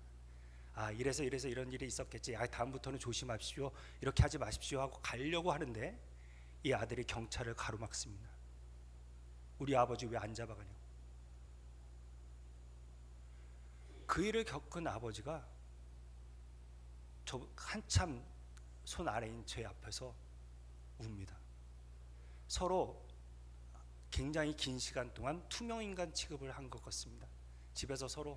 아, 이래서 이런 일이 있었겠지. 아, 다음부터는 조심하십시오. 이렇게 하지 마십시오 하고 가려고 하는데 이 아들이 경찰을 가로막습니다. 우리 아버지 왜 안 잡아가냐고. 그 일을 겪은 아버지가 저 한참 손 아래인 제 앞에서 웁니다. 서로 굉장히 긴 시간 동안 투명인간 취급을 한 것 같습니다. 집에서 서로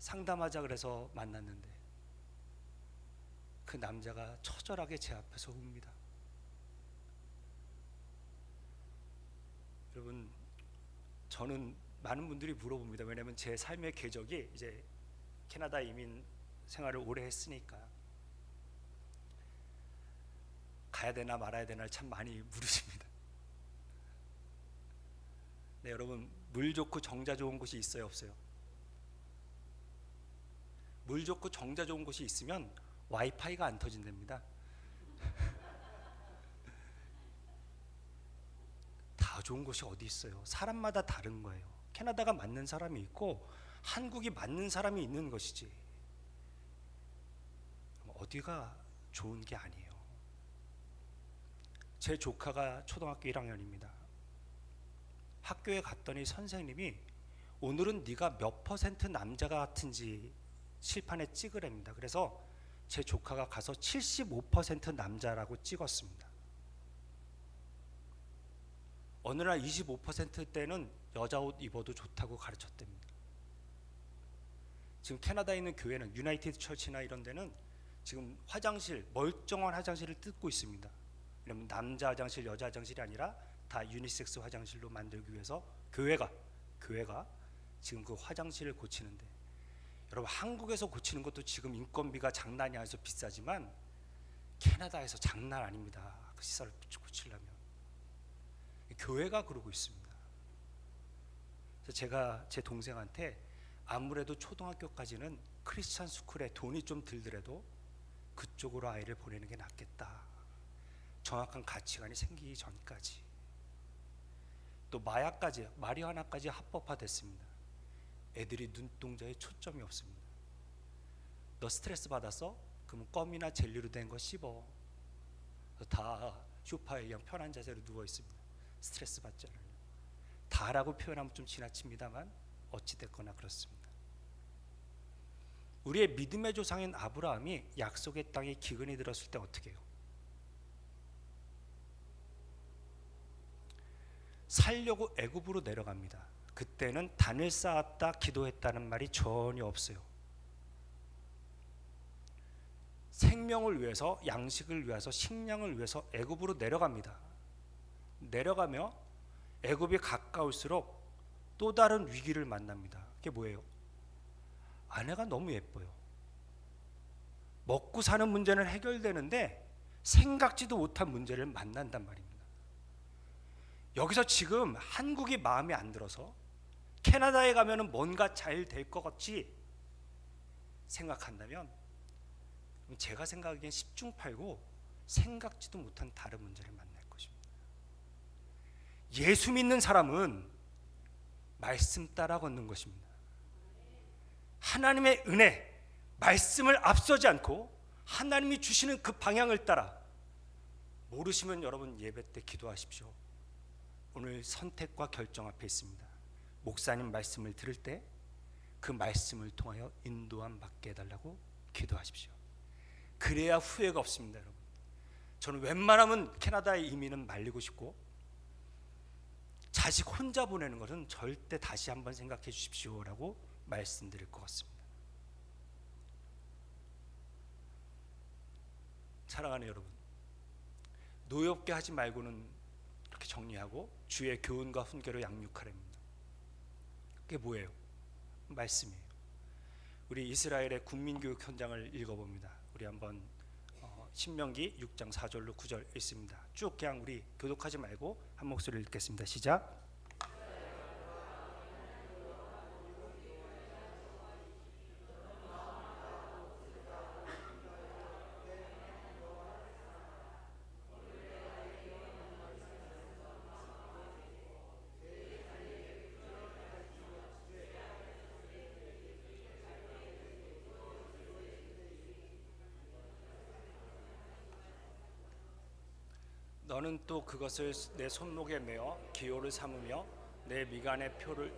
상담하자 그래서 만났는데 그 남자가 처절하게 제 앞에서 웁니다. 여러분, 저는 많은 분들이 물어봅니다. 왜냐하면 제 삶의 궤적이 이제 캐나다 이민 생활을 오래 했으니까 가야 되나 말아야 되나 참 많이 물으십니다. 네, 여러분, 물 좋고 정자 좋은 곳이 있어요, 없어요? 물 좋고 정자 좋은 곳이 있으면 와이파이가 안 터진답니다. 다 좋은 곳이 어디 있어요? 사람마다 다른 거예요. 캐나다가 맞는 사람이 있고 한국이 맞는 사람이 있는 것이지 어디가 좋은 게 아니에요. 제 조카가 초등학교 1학년입니다. 학교에 갔더니 선생님이 오늘은 네가 몇 퍼센트 남자가 같은지 칠판에 찍으랍니다. 그래서 제 조카가 가서 75% 남자라고 찍었습니다. 어느 날 25%대는 여자 옷 입어도 좋다고 가르쳤답니다. 지금 캐나다에 있는 교회는 유나이티드 처치나 이런 데는 지금 화장실, 멀쩡한 화장실을 뜯고 있습니다. 왜냐하면 남자 화장실, 여자 화장실이 아니라 다 유니섹스 화장실로 만들기 위해서 교회가 지금 그 화장실을 고치는데, 여러분, 한국에서 고치는 것도 지금 인건비가 장난이 아니어서 비싸지만 캐나다에서 장난 아닙니다. 그 시설을 고치려면. 교회가 그러고 있습니다. 그래서 제가 제 동생한테 아무래도 초등학교까지는 크리스찬 스쿨에 돈이 좀 들더라도 그쪽으로 아이를 보내는 게 낫겠다. 정확한 가치관이 생기기 전까지. 또 마약까지, 마리화나까지 합법화됐습니다. 애들이 눈동자에 초점이 없습니다. 너 스트레스 받았어? 그럼 껌이나 젤리로 된 거 씹어. 다 소파에 그냥 편한 자세로 누워 있습니다. 스트레스 받지 않아요. 다라고 표현하면 좀 지나칩니다만 어찌됐거나 그렇습니다. 우리의 믿음의 조상인 아브라함이 약속의 땅에 기근이 들었을 때 어떻게 해요? 살려고 애굽으로 내려갑니다. 그때는 단을 쌓았다 기도했다는 말이 전혀 없어요. 생명을 위해서, 양식을 위해서, 식량을 위해서 애굽으로 내려갑니다. 내려가며 애굽이 가까울수록 또 다른 위기를 만납니다. 그게 뭐예요? 아내가 너무 예뻐요. 먹고 사는 문제는 해결되는데 생각지도 못한 문제를 만난단 말입니다. 여기서 지금 한국이 마음에 안 들어서 캐나다에 가면은 뭔가 잘 될 것 같이 생각한다면 제가 생각하기엔 10중 8구 생각지도 못한 다른 문제를 만날 것입니다. 예수 믿는 사람은 말씀 따라 걷는 것입니다. 하나님의 은혜, 말씀을 앞서지 않고 하나님이 주시는 그 방향을 따라. 모르시면 여러분 예배 때 기도하십시오. 오늘 선택과 결정 앞에 있습니다. 목사님 말씀을 들을 때 그 말씀을 통하여 인도함 받게 해달라고 기도하십시오. 그래야 후회가 없습니다. 여러분, 저는 웬만하면 캐나다에 이민은 말리고 싶고 자식 혼자 보내는 것은 절대 다시 한번 생각해 주십시오라고 말씀드릴 것 같습니다. 사랑하는 여러분, 노엽게 하지 말고는 이렇게 정리하고 주의 교훈과 훈계로 양육하랍니다. 그게 뭐예요? 말씀이에요. 우리 이스라엘의 국민교육 현장을 읽어봅니다. 우리 한번 신명기 6장 4절로 9절 있습니다. 쭉 그냥 우리 교독하지 말고 한 목소리로 읽겠습니다. 시작. 너는 또 그것을 내 손목에 메어 기호를 삼으며 내 미간의 표를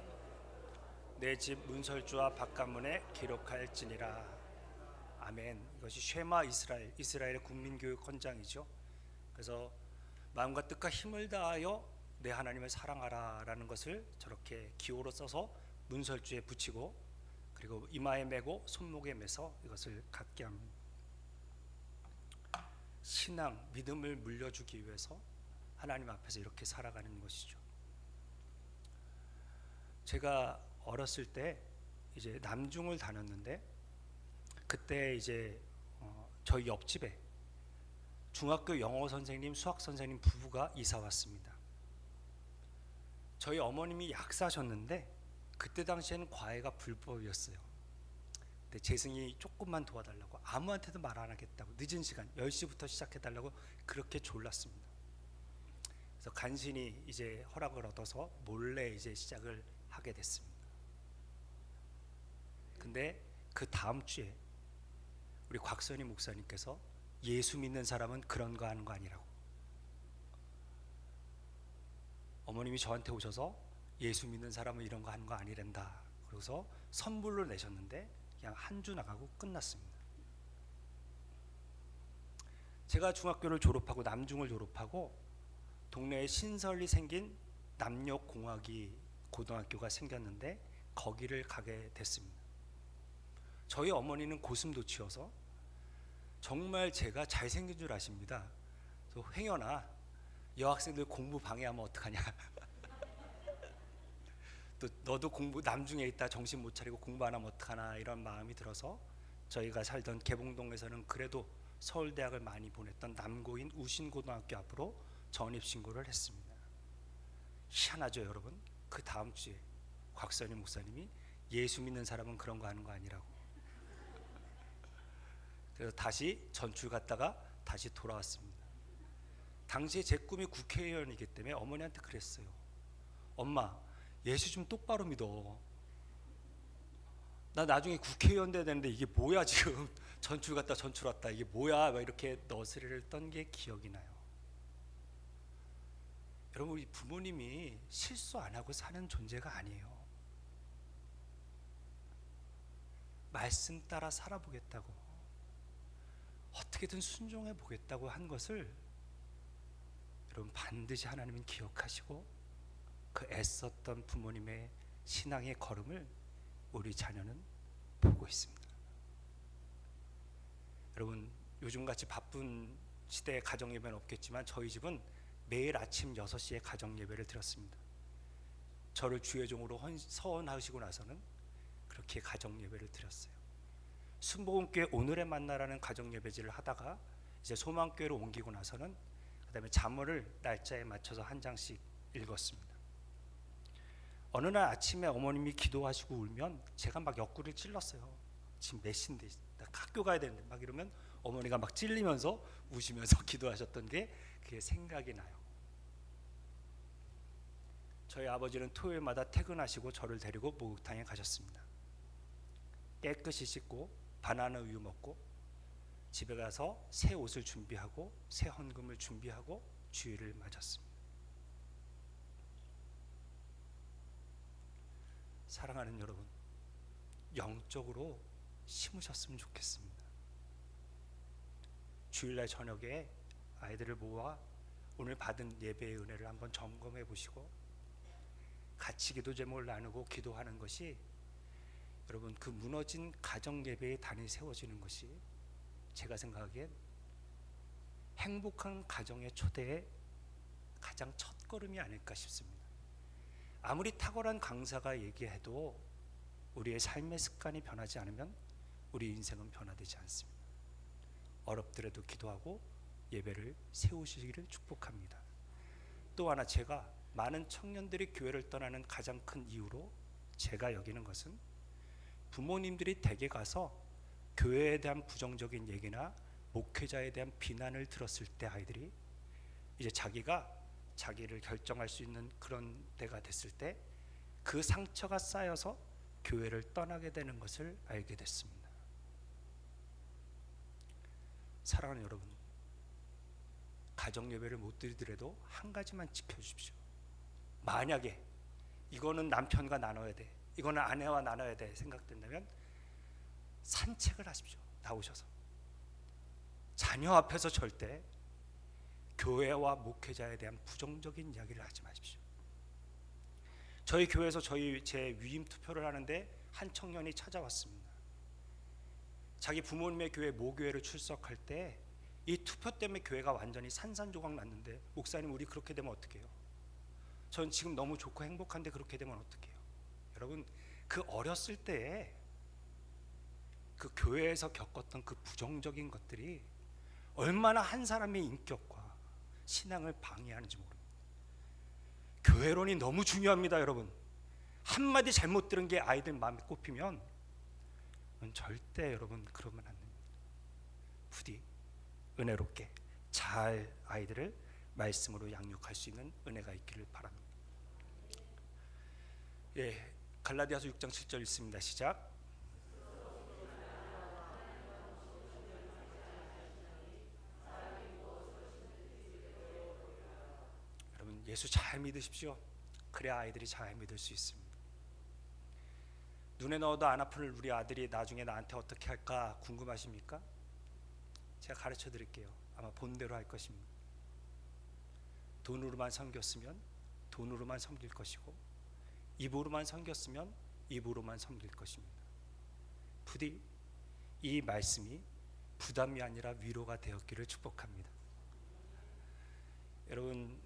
내 집 문설주와 바깥문에 기록할지니라. 아멘. 이것이 쉐마 이스라엘의 국민교육 헌장이죠. 그래서 마음과 뜻과 힘을 다하여 내 하나님을 사랑하라라는 것을 저렇게 기호로 써서 문설주에 붙이고 그리고 이마에 메고 손목에 메서 이것을 갖게 합니다. 신앙, 믿음을 물려주기 위해서 하나님 앞에서 이렇게 살아가는 것이죠. 제가 어렸을 때 이제 남중을 다녔는데 그때 이제 저희 옆집에 중학교 영어 선생님, 수학 선생님 부부가 이사 왔습니다. 저희 어머님이 약사셨는데 그때 당시에는 과외가 불법이었어요. 근데 재승이 조금만 도와달라고 아무한테도 말 안 하겠다고 늦은 시간 10시부터 시작해달라고 그렇게 졸랐습니다. 그래서 간신히 이제 허락을 얻어서 몰래 이제 시작을 하게 됐습니다. 근데 그 다음 주에 우리 곽선희 목사님께서 예수 믿는 사람은 그런 거 하는 거 아니라고, 어머님이 저한테 오셔서 예수 믿는 사람은 이런 거 하는 거 아니란다. 그래서 선물로 내셨는데 그냥 한 주 나가고 끝났습니다. 제가 중학교를 졸업하고 남중을 졸업하고 동네에 신설이 생긴 남녀공학이 고등학교가 생겼는데 거기를 가게 됐습니다. 저희 어머니는 고슴도치여서 정말 제가 잘생긴 줄 아십니다. 그래서 횡연아, 여학생들 공부 방해하면 어떡하냐. 또 너도 공부 남중에 있다 정신 못 차리고 공부 안 하면 어떡하나 이런 마음이 들어서 저희가 살던 개봉동에서는 그래도 서울대학을 많이 보냈던 남고인 우신고등학교 앞으로 전입신고를 했습니다. 희한하죠 여러분? 그 다음 주에 곽선희 목사님이 예수 믿는 사람은 그런 거 하는 거 아니라고. 그래서 다시 전출 갔다가 다시 돌아왔습니다. 당시에 제 꿈이 국회의원이기 때문에 어머니한테 그랬어요. 엄마, 예수 좀 똑바로 믿어. 나 나중에 국회의원 돼야 되는데 이게 뭐야 지금. 전출 갔다 전출 왔다 이게 뭐야. 막 이렇게 너스레를 떤 게 기억이 나요. 여러분, 우리 부모님이 실수 안 하고 사는 존재가 아니에요. 말씀 따라 살아보겠다고, 어떻게든 순종해 보겠다고 한 것을 여러분 반드시 하나님은 기억하시고 그 애썼던 부모님의 신앙의 걸음을 우리 자녀는 보고 있습니다. 여러분, 요즘같이 바쁜 시대에 가정예배는 없겠지만 저희 집은 매일 아침 6시에 가정예배를 드렸습니다. 저를 주의종으로 서원하시고 나서는 그렇게 가정예배를 드렸어요. 순복음교회 오늘의 만나라는 가정예배지를 하다가 이제 소망교회로 옮기고 나서는 그 다음에 잠언을 날짜에 맞춰서 한 장씩 읽었습니다. 어느 날 아침에 어머님이 기도하시고 울면 제가 막 옆구리를 찔렀어요. 지금 몇 시인데 나 학교 가야 되는데 막 이러면 어머니가 막 찔리면서 우시면서 기도하셨던 게 그게 생각이 나요. 저희 아버지는 토요일마다 퇴근하시고 저를 데리고 목욕탕에 가셨습니다. 깨끗이 씻고 바나나 우유 먹고 집에 가서 새 옷을 준비하고 새 헌금을 준비하고 주일을 맞았습니다. 사랑하는 여러분, 영적으로 심으셨으면 좋겠습니다. 주일날 저녁에 아이들을 모아 오늘 받은 예배의 은혜를 한번 점검해 보시고 같이 기도 제목을 나누고 기도하는 것이, 여러분, 그 무너진 가정 예배의 단이 세워지는 것이 제가 생각하기엔 행복한 가정의 초대의 가장 첫걸음이 아닐까 싶습니다. 아무리 탁월한 강사가 얘기해도 우리의 삶의 습관이 변하지 않으면 우리 인생은 변화되지 않습니다. 어렵더라도 기도하고 예배를 세우시기를 축복합니다. 또 하나, 제가 많은 청년들이 교회를 떠나는 가장 큰 이유로 제가 여기는 것은, 부모님들이 댁에 가서 교회에 대한 부정적인 얘기나 목회자에 대한 비난을 들었을 때 아이들이 이제 자기가 자기를 결정할 수 있는 그런 때가 됐을 때 그 상처가 쌓여서 교회를 떠나게 되는 것을 알게 됐습니다. 사랑하는 여러분, 가정 예배를 못 드리더라도 한 가지만 지켜주십시오. 만약에 이거는 남편과 나눠야 돼, 이거는 아내와 나눠야 돼 생각된다면 산책을 하십시오. 나오셔서. 자녀 앞에서 절대 교회와 목회자에 대한 부정적인 이야기를 하지 마십시오. 저희 교회에서 제 위임 투표를 하는데 한 청년이 찾아왔습니다. 자기 부모님의 교회 모교회를 출석할 때 이 투표 때문에 교회가 완전히 산산조각 났는데, 목사님 우리 그렇게 되면 어떡해요? 전 지금 너무 좋고 행복한데 그렇게 되면 어떡해요? 여러분, 그 어렸을 때에 그 교회에서 겪었던 그 부정적인 것들이 얼마나 한 사람의 인격과 신앙을 방해하는지 모릅니다. 교회론이 너무 중요합니다. 여러분, 한마디 잘못 들은 게 아이들 마음에 꼽히면 절대 여러분 그러면 안 됩니다. 부디 은혜롭게 잘 아이들을 말씀으로 양육할 수 있는 은혜가 있기를 바랍니다. 예, 갈라디아서 6장 7절 읽습니다. 시작. 여러분, 예수 잘 믿으십시오. 그래야 아이들이 잘 믿을 수 있습니다. 눈에 넣어도 안 아플 우리 아들이 나중에 나한테 어떻게 할까 궁금하십니까? 제가 가르쳐 드릴게요. 아마 본대로 할 것입니다. 돈으로만 섬겼으면 돈으로만 섬길 것이고, 입으로만 섬겼으면 입으로만 섬길 것입니다. 부디 이 말씀이 부담이 아니라 위로가 되었기를 축복합니다. 여러분,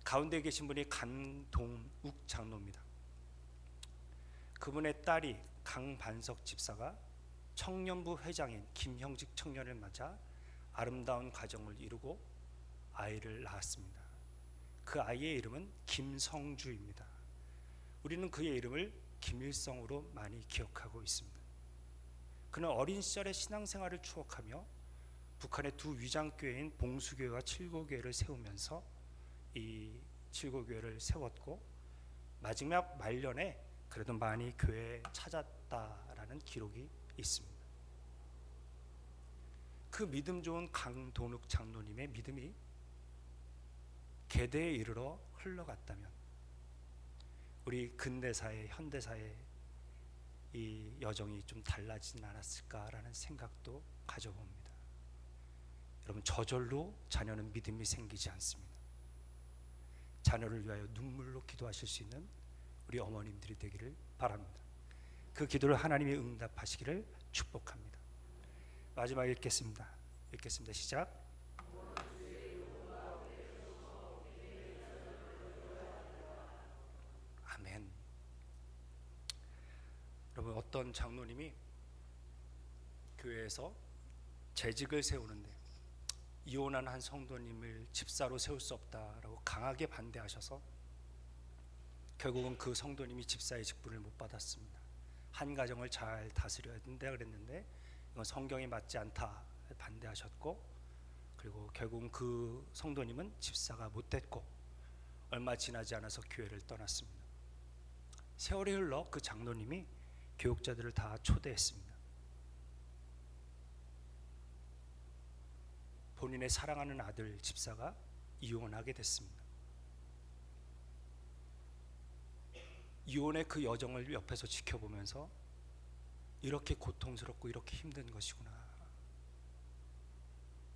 가운데 계신 분이 강동욱 장로입니다. 그분의 딸이 강반석 집사가 청년부 회장인 김형직 청년을 맞아 아름다운 가정을 이루고 아이를 낳았습니다. 그 아이의 이름은 김성주입니다. 우리는 그의 이름을 김일성으로 많이 기억하고 있습니다. 그는 어린 시절의 신앙생활을 추억하며 북한의 두 위장교회인 봉수교회와 칠고교회를 세우면서 이 칠고교회를 세웠고, 마지막 말년에 그래도 많이 교회에 찾았다라는 기록이 있습니다. 그 믿음 좋은 강돈욱 장로님의 믿음이 계대에 이르러 흘러갔다면 우리 근대사회, 현대사회 이 여정이 좀 달라지진 않았을까라는 생각도 가져봅니다. 여러분, 저절로 자녀는 믿음이 생기지 않습니다. 자녀를 위하여 눈물로 기도하실 수 있는 우리 어머님들이 되기를 바랍니다. 그 기도를 하나님이 응답하시기를 축복합니다. 마지막 읽겠습니다. 시작. 아멘. 여러분, 어떤 장로님이 교회에서 재직을 세우는데 이혼한 한 성도님을 집사로 세울 수 없다라고 강하게 반대하셔서 결국은 그 성도님이 집사의 직분을 못 받았습니다. 한 가정을 잘 다스려야 된다 그랬는데 이건 성경에 맞지 않다 반대하셨고, 그리고 결국은 그 성도님은 집사가 못 됐고 얼마 지나지 않아서 교회를 떠났습니다. 세월이 흘러 그 장로님이 교육자들을 다 초대했습니다. 본인의 사랑하는 아들 집사가 이혼하게 됐습니다. 이혼의 그 여정을 옆에서 지켜보면서 이렇게 고통스럽고 이렇게 힘든 것이구나,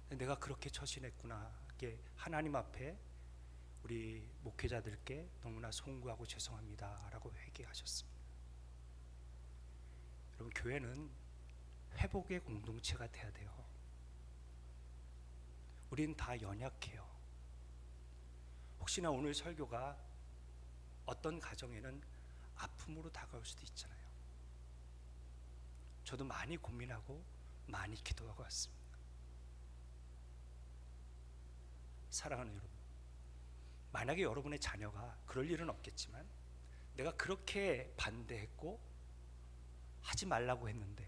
내가 그렇게 처신했구나, 이게 하나님 앞에 우리 목회자들께 너무나 송구하고 죄송합니다 라고 회개하셨습니다. 여러분, 교회는 회복의 공동체가 돼야 돼요. 우린 다 연약해요. 혹시나 오늘 설교가 어떤 가정에는 아픔으로 다가올 수도 있잖아요. 저도 많이 고민하고 많이 기도하고 왔습니다. 사랑하는 여러분, 만약에 여러분의 자녀가 그럴 일은 없겠지만 내가 그렇게 반대했고 하지 말라고 했는데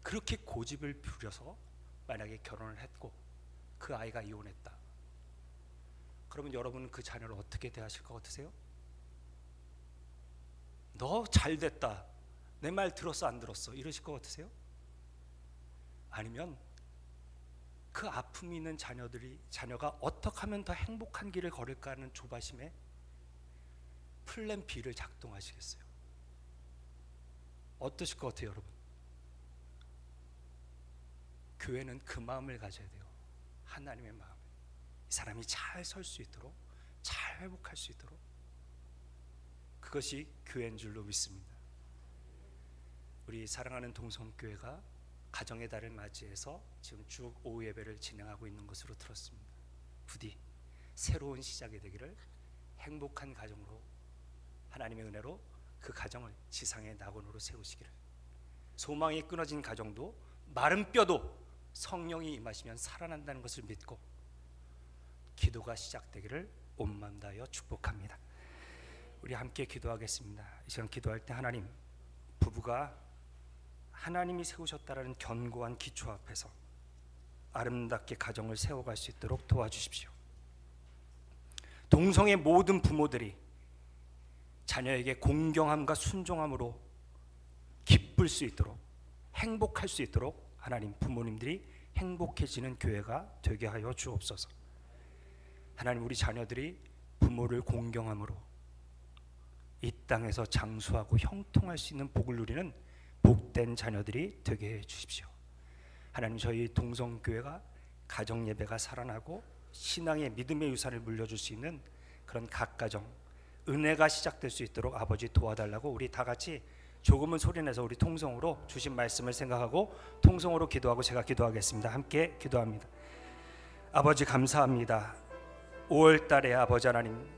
그렇게 고집을 부려서 만약에 결혼을 했고 그 아이가 이혼했다. 그러면 여러분은 그 자녀를 어떻게 대하실 것 같으세요? 너 잘됐다, 내 말 들었어 안 들었어 이러실 것 같으세요? 아니면 그 아픔이 있는 자녀가 어떻게 하면 더 행복한 길을 걸을까 하는 조바심에 플랜 B를 작동하시겠어요? 어떠실 것 같아요, 여러분? 교회는 그 마음을 가져야 돼요. 하나님의 마음을. 이 사람이 잘 설 수 있도록, 잘 회복할 수 있도록. 그것이 교회인 줄로 믿습니다. 우리 사랑하는 동성교회가 가정의 달을 맞이해서 지금 쭉 오후 예배를 진행하고 있는 것으로 들었습니다. 부디 새로운 시작이 되기를, 행복한 가정으로 하나님의 은혜로 그 가정을 지상의 낙원으로 세우시기를, 소망이 끊어진 가정도 마른 뼈도 성령이 임하시면 살아난다는 것을 믿고 기도가 시작되기를 온 마음 다하여 축복합니다. 우리 함께 기도하겠습니다. 이 시간 기도할 때 하나님, 부부가 하나님이 세우셨다라는 견고한 기초 앞에서 아름답게 가정을 세워갈 수 있도록 도와주십시오. 동성의 모든 부모들이 자녀에게 공경함과 순종함으로 기쁠 수 있도록, 행복할 수 있도록 하나님, 부모님들이 행복해지는 교회가 되게 하여 주옵소서. 하나님, 우리 자녀들이 부모를 공경함으로 이 땅에서 장수하고 형통할 수 있는 복을 누리는 복된 자녀들이 되게 해 주십시오. 하나님, 저희 동성교회가 가정 예배가 살아나고 신앙의 믿음의 유산을 물려줄 수 있는 그런 각 가정 은혜가 시작될 수 있도록 아버지 도와달라고 우리 다 같이 조금은 소리내서 우리 통성으로 주신 말씀을 생각하고 통성으로 기도하고 제가 기도하겠습니다. 함께 기도합니다. 아버지 감사합니다. 5월 달에 아버지 하나님,